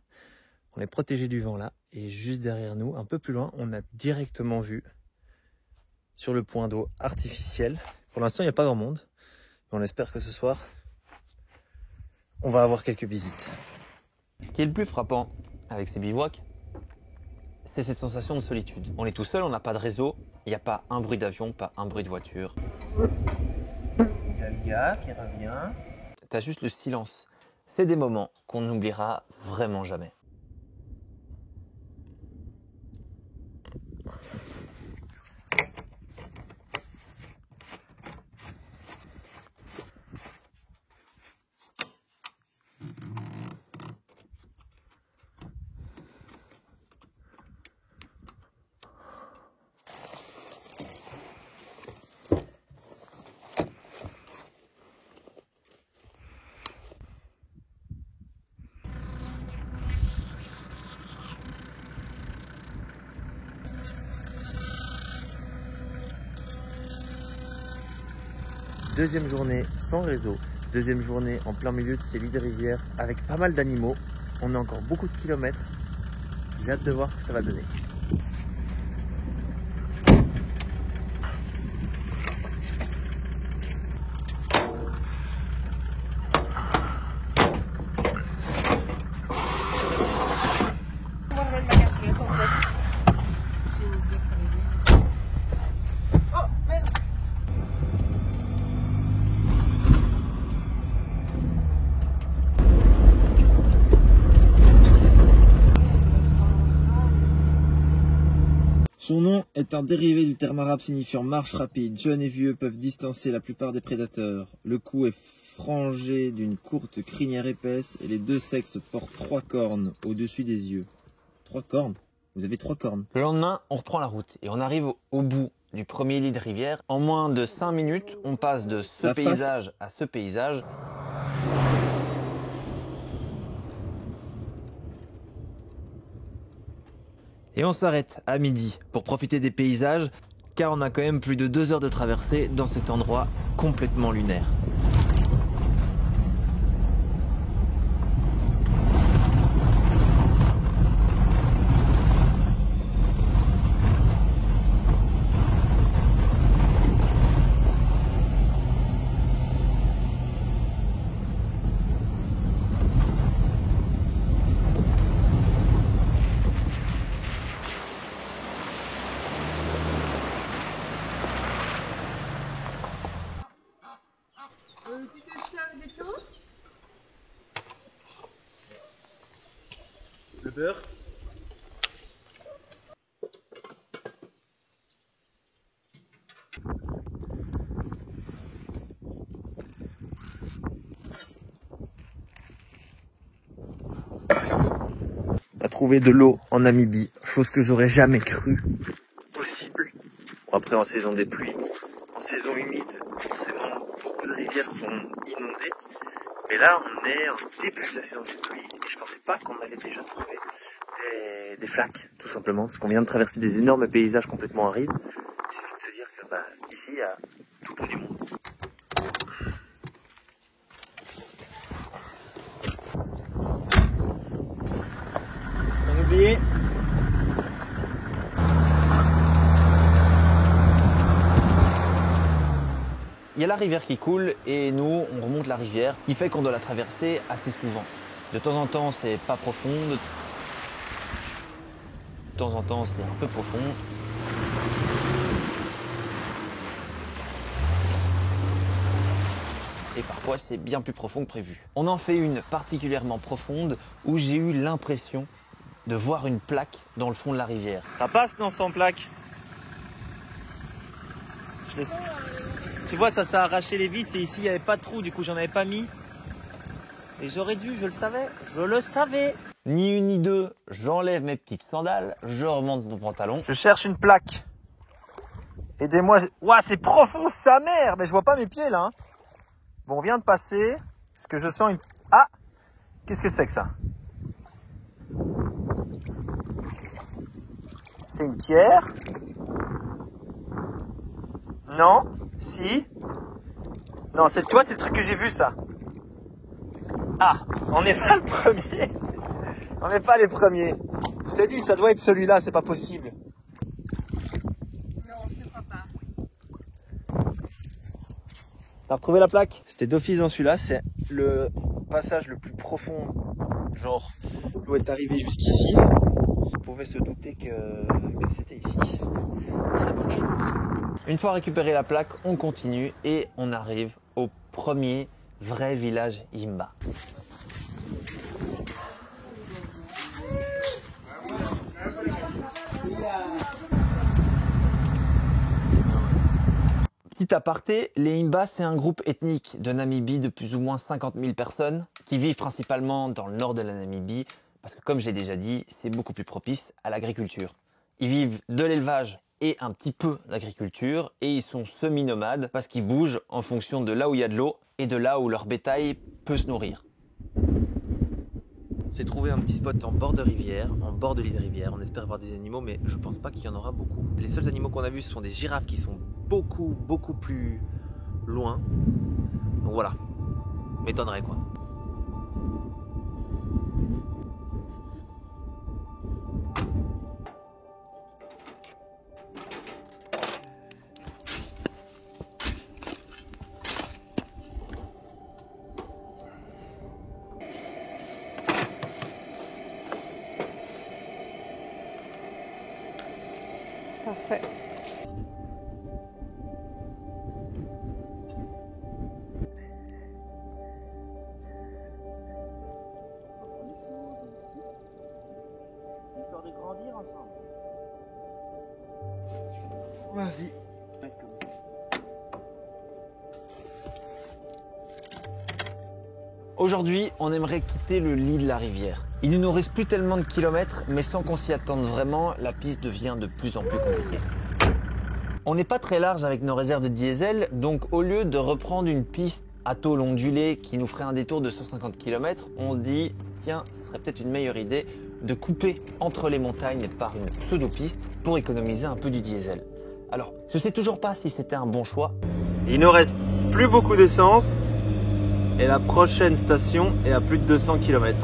On est protégé du vent là. Et juste derrière nous, un peu plus loin, on a directement vu sur le point d'eau artificiel. Pour l'instant, il n'y a pas grand monde. On espère que ce soir, on va avoir quelques visites. Ce qui est le plus frappant avec ces bivouacs, c'est cette sensation de solitude. On est tout seul, on n'a pas de réseau, il n'y a pas un bruit d'avion, pas un bruit de voiture. Il y a le gars qui revient. T'as juste le silence. C'est des moments qu'on n'oubliera vraiment jamais. Deuxième journée sans réseau, deuxième journée en plein milieu de ces lits de rivière avec pas mal d'animaux. On a encore beaucoup de kilomètres. J'ai hâte de voir ce que ça va donner. Son nom est un dérivé du terme arabe signifiant marche rapide. Jeunes et vieux peuvent distancer la plupart des prédateurs. Le cou est frangé d'une courte crinière épaisse et les deux sexes portent 3 cornes au-dessus des yeux. 3 cornes? Vous avez 3 cornes. Le lendemain, on reprend la route et on arrive au bout du premier lit de rivière. En moins de 5 minutes, on passe de ce paysage à ce paysage. Et on s'arrête à midi pour profiter des paysages, car on a quand même plus de 2 heures de traversée dans cet endroit complètement lunaire. Tu te serves des toasts? Le beurre. On a trouvé de l'eau en Namibie, chose que j'aurais jamais cru possible. Bon, après en saison des pluies, en saison humide, forcément beaucoup de rivières sont inondées. Mais là on est au début de la saison des pluies et je pensais pas qu'on allait déjà trouver des flaques, tout simplement, parce qu'on vient de traverser des énormes paysages complètement arides. C'est fou de se dire que ici il y a tout le du monde. On a oublié. Il y a la rivière qui coule et nous on remonte la rivière, ce qui fait qu'on doit la traverser assez souvent. De temps en temps c'est pas profond, de temps en temps c'est un peu profond. Et parfois c'est bien plus profond que prévu. On en fait une particulièrement profonde où j'ai eu l'impression de voir une plaque dans le fond de la rivière. Ça passe non sans plaque. Tu vois, ça s'est arraché les vis et ici il n'y avait pas de trou, du coup j'en avais pas mis. Et j'aurais dû, je le savais. Ni une ni deux, j'enlève mes petites sandales, je remonte mon pantalon. Je cherche une plaque. Aidez-moi. Ouah, c'est profond sa mère, mais je vois pas mes pieds là. Hein. Bon, on vient de passer. Est-ce que je sens une... Ah! Qu'est-ce que c'est que ça? C'est une pierre? Non? Si? Non, tu vois, c'est le truc que j'ai vu, ça. Ah, on n'est pas le premier. On n'est pas les premiers. Je t'ai dit, ça doit être celui-là, c'est pas possible. Non, je ne crois pas. T'as retrouvé la plaque? C'était d'office dans celui-là, c'est le passage le plus profond. Genre, l'eau est arrivée jusqu'ici. On pouvait se douter que c'était ici. Très bonne chose. Une fois récupéré la plaque, on continue et on arrive au premier vrai village Himba. Petit aparté, les Himba, c'est un groupe ethnique de Namibie de plus ou moins 50 000 personnes qui vivent principalement dans le nord de la Namibie parce que, comme je l'ai déjà dit, c'est beaucoup plus propice à l'agriculture. Ils vivent de l'élevage et un petit peu d'agriculture et ils sont semi-nomades parce qu'ils bougent en fonction de là où il y a de l'eau et de là où leur bétail peut se nourrir. J'ai trouvé un petit spot en bord de rivière, en bord de lit de rivière. On espère voir des animaux, mais je pense pas qu'il y en aura beaucoup. Les seuls animaux qu'on a vus, ce sont des girafes qui sont beaucoup plus loin. Donc voilà, m'étonnerait quoi. Parfait. Histoire de grandir ensemble. Vas-y. Aujourd'hui, on aimerait quitter le lit de la rivière. Il ne nous reste plus tellement de kilomètres, mais sans qu'on s'y attende vraiment, la piste devient de plus en plus compliquée. On n'est pas très large avec nos réserves de diesel, donc au lieu de reprendre une piste à tôle ondulée qui nous ferait un détour de 150 km, on se dit, tiens, ce serait peut-être une meilleure idée de couper entre les montagnes par une pseudo-piste pour économiser un peu du diesel. Alors, je sais toujours pas si c'était un bon choix. Il nous reste plus beaucoup d'essence et la prochaine station est à plus de 200 km.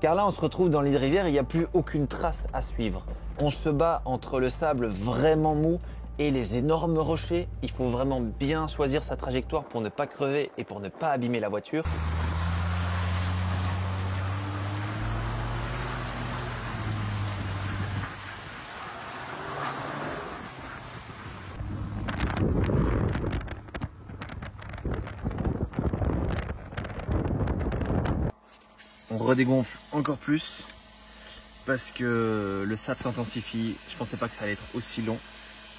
Car là, on se retrouve dans l'île Rivière et il n'y a plus aucune trace à suivre. On se bat entre le sable vraiment mou et les énormes rochers. Il faut vraiment bien choisir sa trajectoire pour ne pas crever et pour ne pas abîmer la voiture. On redégonfle encore plus parce que le sable s'intensifie. Je pensais pas que ça allait être aussi long.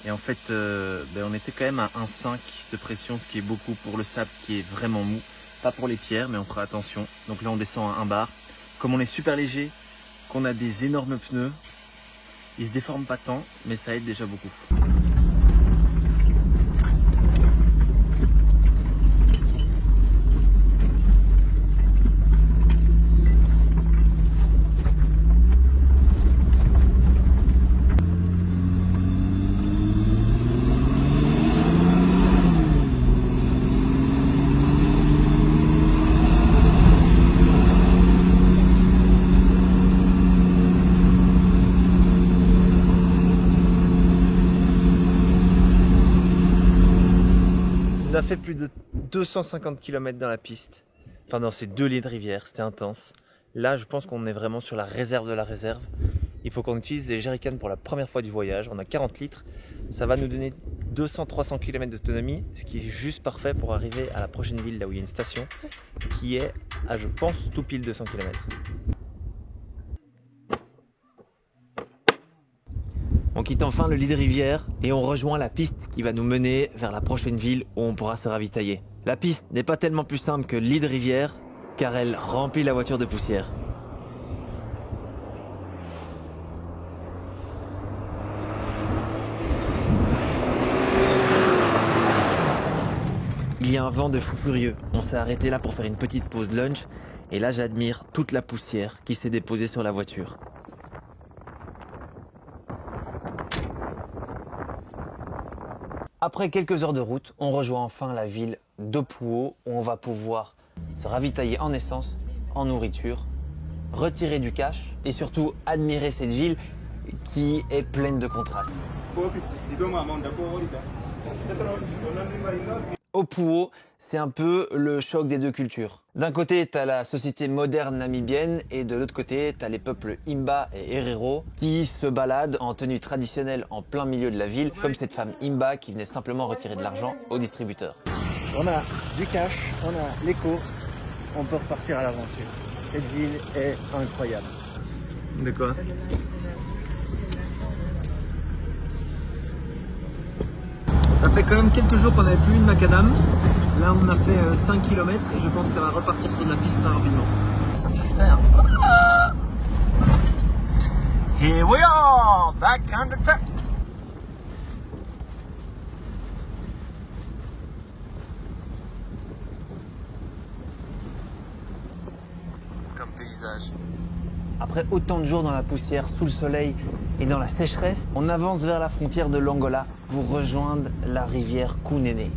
Et en fait, on était quand même à 1,5 de pression, ce qui est beaucoup pour le sable qui est vraiment mou. Pas pour les pierres, mais on fera attention. Donc là, on descend à 1 bar. Comme on est super léger, qu'on a des énormes pneus, ils se déforment pas tant, mais ça aide déjà beaucoup. On a fait plus de 250 km dans la piste, enfin dans ces 2 lits de rivière, c'était intense. Là, je pense qu'on est vraiment sur la réserve de la réserve. Il faut qu'on utilise les jerrycans pour la première fois du voyage. On a 40 litres, ça va nous donner 200-300 km d'autonomie, ce qui est juste parfait pour arriver à la prochaine ville, là où il y a une station, qui est à, je pense, tout pile 200 km. On quitte enfin le lit de rivière et on rejoint la piste qui va nous mener vers la prochaine ville où on pourra se ravitailler. La piste n'est pas tellement plus simple que le lit de rivière car elle remplit la voiture de poussière. Il y a un vent de fou furieux. On s'est arrêté là pour faire une petite pause lunch et là j'admire toute la poussière qui s'est déposée sur la voiture. Après quelques heures de route, on rejoint enfin la ville d'Opuo où on va pouvoir se ravitailler en essence, en nourriture, retirer du cash et surtout admirer cette ville qui est pleine de contrastes. Opuo, c'est un peu le choc des deux cultures. D'un côté, tu as la société moderne namibienne et de l'autre côté, tu as les peuples Imba et Herero qui se baladent en tenue traditionnelle en plein milieu de la ville, comme cette femme Imba qui venait simplement retirer de l'argent au distributeur. On a du cash, on a les courses, on peut repartir à l'aventure. Cette ville est incroyable. De quoi ? Ça fait quand même quelques jours qu'on n'avait plus eu de macadam. Là, on a fait 5 km et je pense que ça va repartir sur de la piste très rapidement. Ça se fait, hein. Here we are, back on the track. paysage. Après autant de jours dans la poussière, sous le soleil et dans la sécheresse, on avance vers la frontière de l'Angola pour rejoindre la rivière Kunene.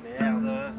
Merde.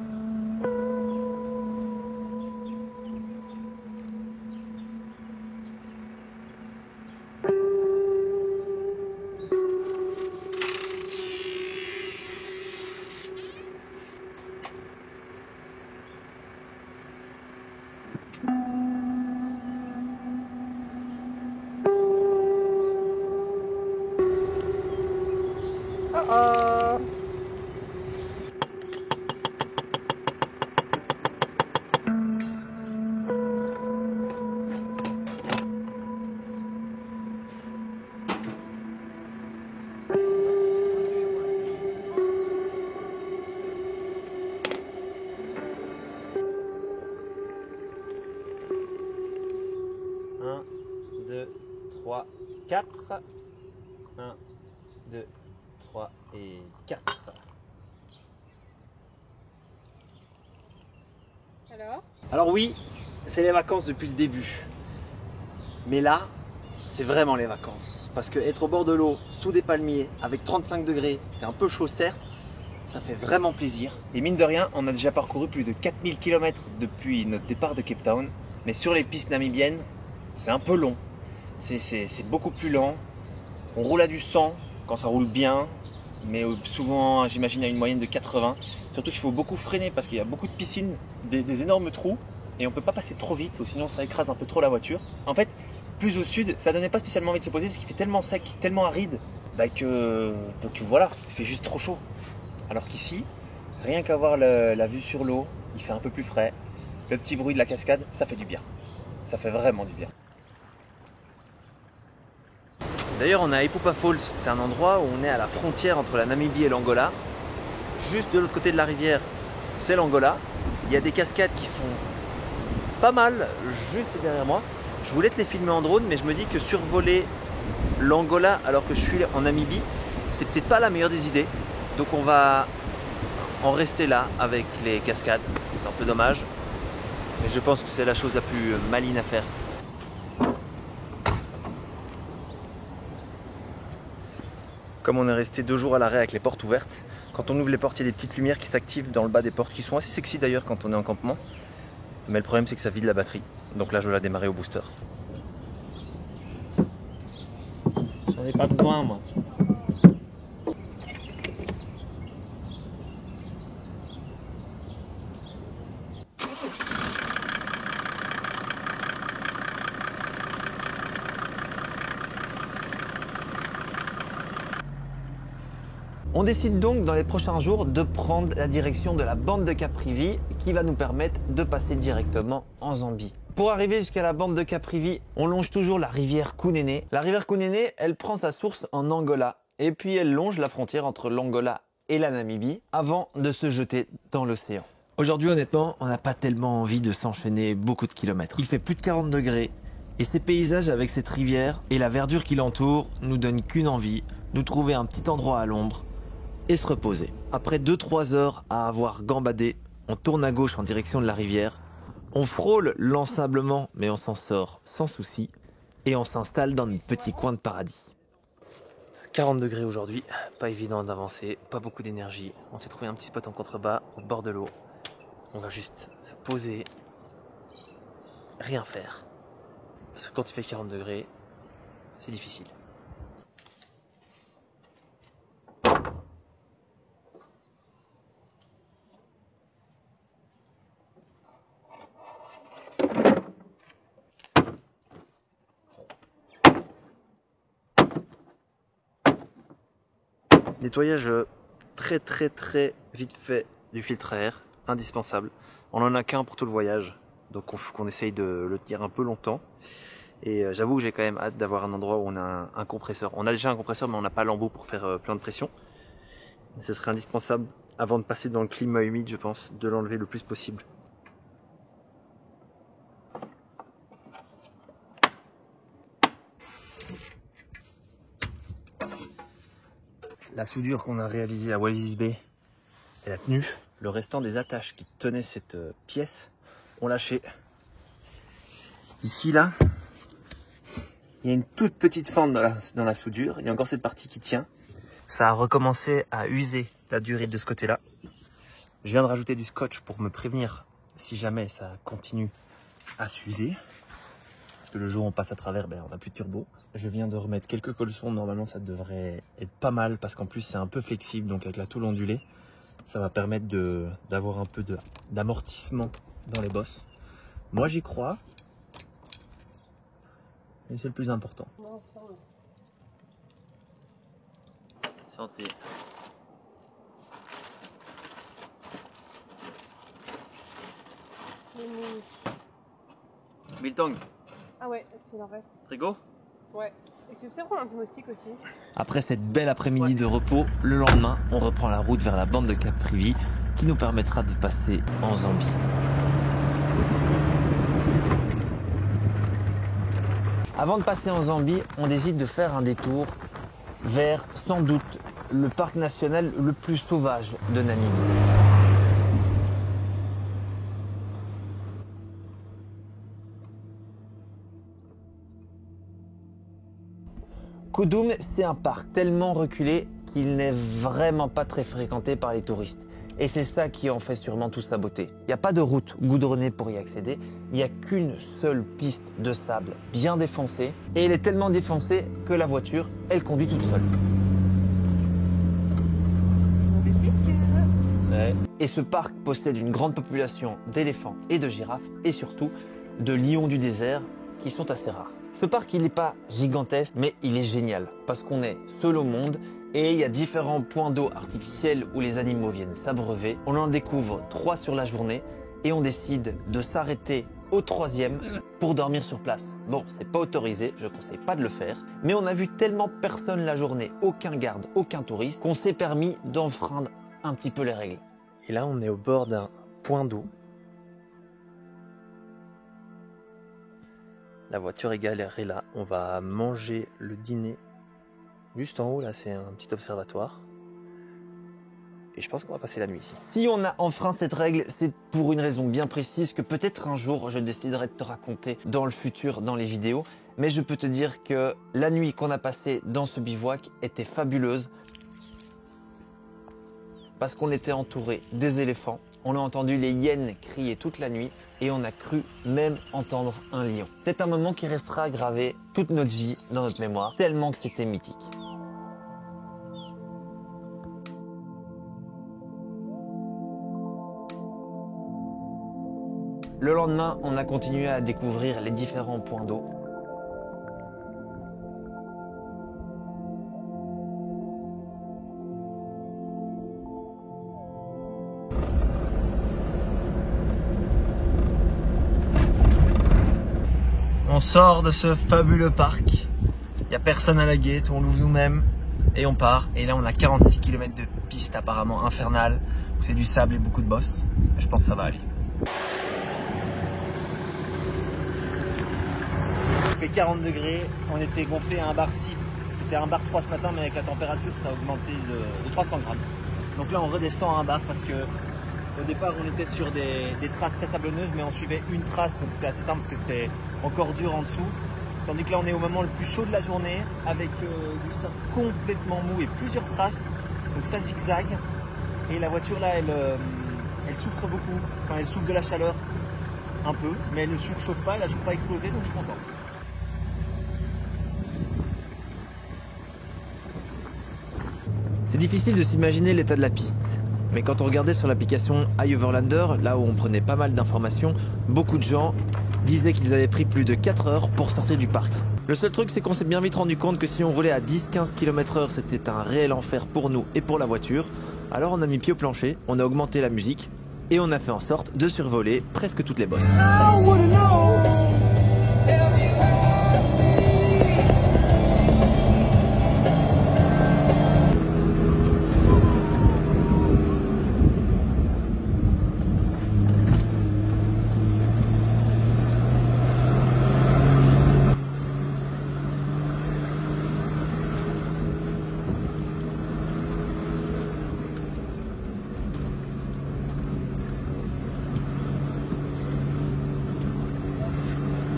Un, 2, 3, 4. 1, 2, 3 et 4. Alors oui, c'est les vacances depuis le début. Mais là, c'est vraiment les vacances. Parce que être au bord de l'eau, sous des palmiers, avec 35 degrés, c'est un peu chaud certes, ça fait vraiment plaisir. Et mine de rien, on a déjà parcouru plus de 4000 km depuis notre départ de Cape Town. Mais sur les pistes namibiennes, c'est un peu long. C'est beaucoup plus lent. On roule à du 100 quand ça roule bien, mais souvent j'imagine à une moyenne de 80. Surtout qu'il faut beaucoup freiner parce qu'il y a beaucoup de piscines, des énormes trous, et on ne peut pas passer trop vite, ou sinon ça écrase un peu trop la voiture. En fait, plus au sud, ça donnait pas spécialement envie de se poser parce qu'il fait tellement sec, tellement aride, que voilà, il fait juste trop chaud. Alors qu'ici, rien qu'à voir la vue sur l'eau, il fait un peu plus frais. Le petit bruit de la cascade, ça fait du bien. Ça fait vraiment du bien. D'ailleurs, on est à Epupa Falls, c'est un endroit où on est à la frontière entre la Namibie et l'Angola. Juste de l'autre côté de la rivière, c'est l'Angola. Il y a des cascades qui sont pas mal, juste derrière moi. Je voulais te les filmer en drone, mais je me dis que survoler l'Angola alors que je suis en Namibie, c'est peut-être pas la meilleure des idées. Donc on va en rester là avec les cascades. C'est un peu dommage, mais je pense que c'est la chose la plus maligne à faire. Comme on est resté 2 jours à l'arrêt avec les portes ouvertes, quand on ouvre les portes, il y a des petites lumières qui s'activent dans le bas des portes, qui sont assez sexy d'ailleurs quand on est en campement. Mais le problème c'est que ça vide la batterie. Donc là je vais la démarrer au booster. J'en ai pas besoin moi. On décide donc dans les prochains jours de prendre la direction de la bande de Caprivi qui va nous permettre de passer directement en Zambie. Pour arriver jusqu'à la bande de Caprivi, on longe toujours la rivière Kunene. La rivière Kunene, elle prend sa source en Angola et puis elle longe la frontière entre l'Angola et la Namibie avant de se jeter dans l'océan. Aujourd'hui, honnêtement, on n'a pas tellement envie de s'enchaîner beaucoup de kilomètres. Il fait plus de 40 degrés et ces paysages avec cette rivière et la verdure qui l'entoure nous donnent qu'une envie, nous trouver un petit endroit à l'ombre et se reposer. Après 2-3 heures à avoir gambadé, on tourne à gauche en direction de la rivière, on frôle l'ensablement mais on s'en sort sans souci et on s'installe dans notre petit coin de paradis. 40 degrés aujourd'hui, pas évident d'avancer, pas beaucoup d'énergie. On s'est trouvé un petit spot en contrebas au bord de l'eau. On va juste se poser, rien faire. Parce que quand il fait 40 degrés, c'est difficile. Nettoyage très vite fait du filtre à air. indispensable. On en a qu'un pour tout le voyage, donc qu'on essaye de le tenir un peu longtemps. Et j'avoue que j'ai quand même hâte d'avoir un endroit où on a un compresseur. On a déjà un compresseur, mais on n'a pas l'embout pour faire plein de pression. Et ce serait indispensable, avant de passer dans le climat humide, je pense, de l'enlever le plus possible. La soudure qu'on a réalisée à Walvis Bay, elle a tenu. Le restant des attaches qui tenaient cette pièce ont lâché. Ici, là, il y a une toute petite fente dans la soudure. Il y a encore cette partie qui tient. Ça a recommencé à user la durite de ce côté-là. Je viens de rajouter du scotch pour me prévenir si jamais ça continue à s'user. Parce que le jour où on passe à travers, on n'a plus de turbo. Je viens de remettre quelques colsons. Normalement, ça devrait être pas mal parce qu'en plus, c'est un peu flexible. Donc, avec la toule ondulée, ça va permettre d'avoir un peu d'amortissement dans les bosses. Moi, j'y crois. Et c'est le plus important. Santé. Biltong. Ah ouais, c'est le reste. Frigo. Ouais. Et tu sais prendre un petit moustique aussi. Après cette belle après-midi de repos, le lendemain, on reprend la route vers la bande de Cap Privy qui nous permettra de passer en Zambie. Avant de passer en Zambie, on décide de faire un détour vers, sans doute, le parc national le plus sauvage de Namibie. Kudum, c'est un parc tellement reculé qu'il n'est vraiment pas très fréquenté par les touristes. Et c'est ça qui en fait sûrement toute sa beauté. Il n'y a pas de route goudronnée pour y accéder, il n'y a qu'une seule piste de sable bien défoncée. Et elle est tellement défoncée que la voiture, elle conduit toute seule. Ouais. Et ce parc possède une grande population d'éléphants et de girafes, et surtout de lions du désert qui sont assez rares. Ce parc, il n'est pas gigantesque, mais il est génial parce qu'on est seul au monde et il y a différents points d'eau artificiels où les animaux viennent s'abreuver. On en découvre 3 sur la journée et on décide de s'arrêter au 3e pour dormir sur place. Bon, c'est pas autorisé, je conseille pas de le faire, mais on a vu tellement personne la journée, aucun garde, aucun touriste, qu'on s'est permis d'enfreindre un petit peu les règles. Et là, on est au bord d'un point d'eau. La voiture est garée là. On va manger le dîner juste en haut. Là, c'est un petit observatoire. Et je pense qu'on va passer la nuit ici. Si on a enfreint cette règle, c'est pour une raison bien précise que peut-être un jour, je déciderai de te raconter dans le futur, dans les vidéos. Mais je peux te dire que la nuit qu'on a passée dans ce bivouac était fabuleuse. Parce qu'on était entouré des éléphants. On a entendu les hyènes crier toute la nuit et on a cru même entendre un lion. C'est un moment qui restera gravé toute notre vie dans notre mémoire, tellement que c'était mythique. Le lendemain, on a continué à découvrir les différents points d'eau. On sort de ce fabuleux parc, il n'y a personne à la gate, on l'ouvre nous-mêmes et on part. Et là on a 46 km de piste apparemment infernale, où c'est du sable et beaucoup de bosses. Je pense que ça va aller. Il fait 40 degrés, on était gonflé à 1 bar 6, c'était 1 bar 3 ce matin, mais avec la température ça a augmenté de 300 grammes. Donc là on redescend à 1 bar parce que au départ, on était sur des traces très sablonneuses, mais on suivait une trace, donc c'était assez simple parce que c'était encore dur en dessous. Tandis que là, on est au moment le plus chaud de la journée, avec du sable complètement mou et plusieurs traces. Donc ça zigzague. Et la voiture là, elle souffre beaucoup. Enfin, elle souffre de la chaleur un peu, mais elle ne surchauffe pas, elle n'a toujours pas explosé, donc je suis content. C'est difficile de s'imaginer l'état de la piste. Mais quand on regardait sur l'application iOverlander, là où on prenait pas mal d'informations, beaucoup de gens disaient qu'ils avaient pris plus de 4 heures pour sortir du parc. Le seul truc, c'est qu'on s'est bien vite rendu compte que si on roulait à 10-15 km/h, c'était un réel enfer pour nous et pour la voiture. Alors on a mis pied au plancher, on a augmenté la musique et on a fait en sorte de survoler presque toutes les bosses.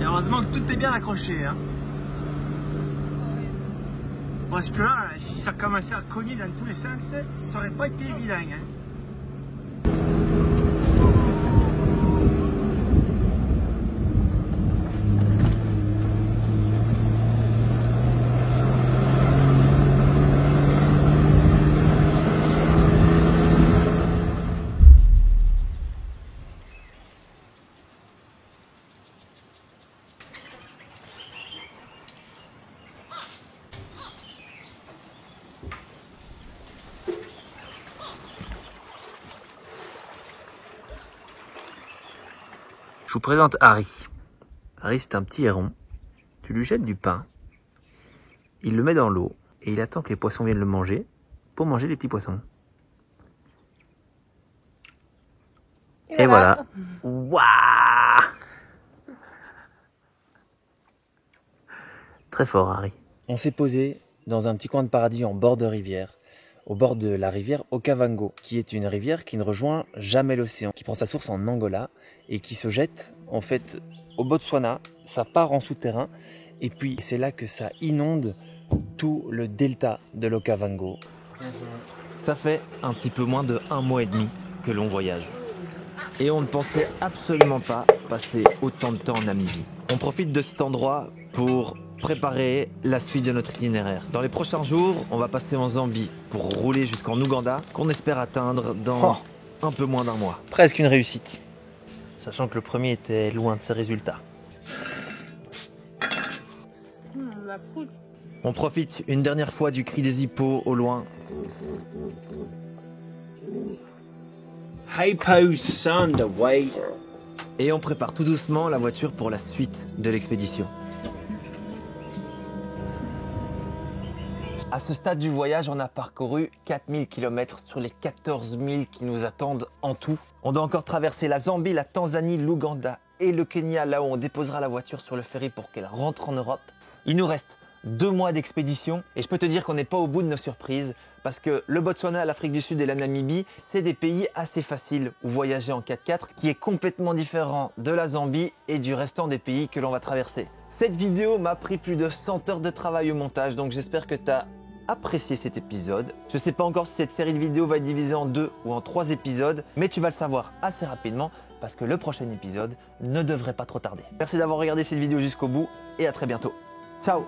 Et heureusement que tout est bien accroché. Hein. Parce que là, si ça commençait à cogner dans tous les sens, ça aurait pas été évident. Hein. Je vous présente Harry. Harry, c'est un petit héron. Tu lui jettes du pain, il le met dans l'eau et il attend que les poissons viennent le manger pour manger les petits poissons. Et voilà. Waouh! Très fort, Harry. On s'est posé dans un petit coin de paradis en bord de rivière, au bord de la rivière Okavango, qui est une rivière qui ne rejoint jamais l'océan, qui prend sa source en Angola et qui se jette en fait au Botswana. Ça part en souterrain et puis c'est là que ça inonde tout le delta de l'Okavango. Ça fait un petit peu moins de 1 mois et demi que l'on voyage. Et on ne pensait absolument pas passer autant de temps en Namibie. On profite de cet endroit pour préparer la suite de notre itinéraire. Dans les prochains jours, on va passer en Zambie pour rouler jusqu'en Ouganda, qu'on espère atteindre dans un peu moins d'1 mois. Presque une réussite, sachant que le premier était loin de ses résultats. La poudre. On profite une dernière fois du cri des hippos au loin. Hippos sound away. Et on prépare tout doucement la voiture pour la suite de l'expédition. À ce stade du voyage, on a parcouru 4000 km sur les 14 000 qui nous attendent en tout. On doit encore traverser la Zambie, la Tanzanie, l'Ouganda et le Kenya, là où on déposera la voiture sur le ferry pour qu'elle rentre en Europe. Il nous reste 2 mois d'expédition et je peux te dire qu'on n'est pas au bout de nos surprises parce que le Botswana, l'Afrique du Sud et la Namibie, c'est des pays assez faciles où voyager en 4x4, qui est complètement différent de la Zambie et du restant des pays que l'on va traverser. Cette vidéo m'a pris plus de 100 heures de travail au montage, donc j'espère que tu as apprécié cet épisode. Je ne sais pas encore si cette série de vidéos va être divisée en 2 ou en 3 épisodes, mais tu vas le savoir assez rapidement parce que le prochain épisode ne devrait pas trop tarder. Merci d'avoir regardé cette vidéo jusqu'au bout et à très bientôt. Ciao!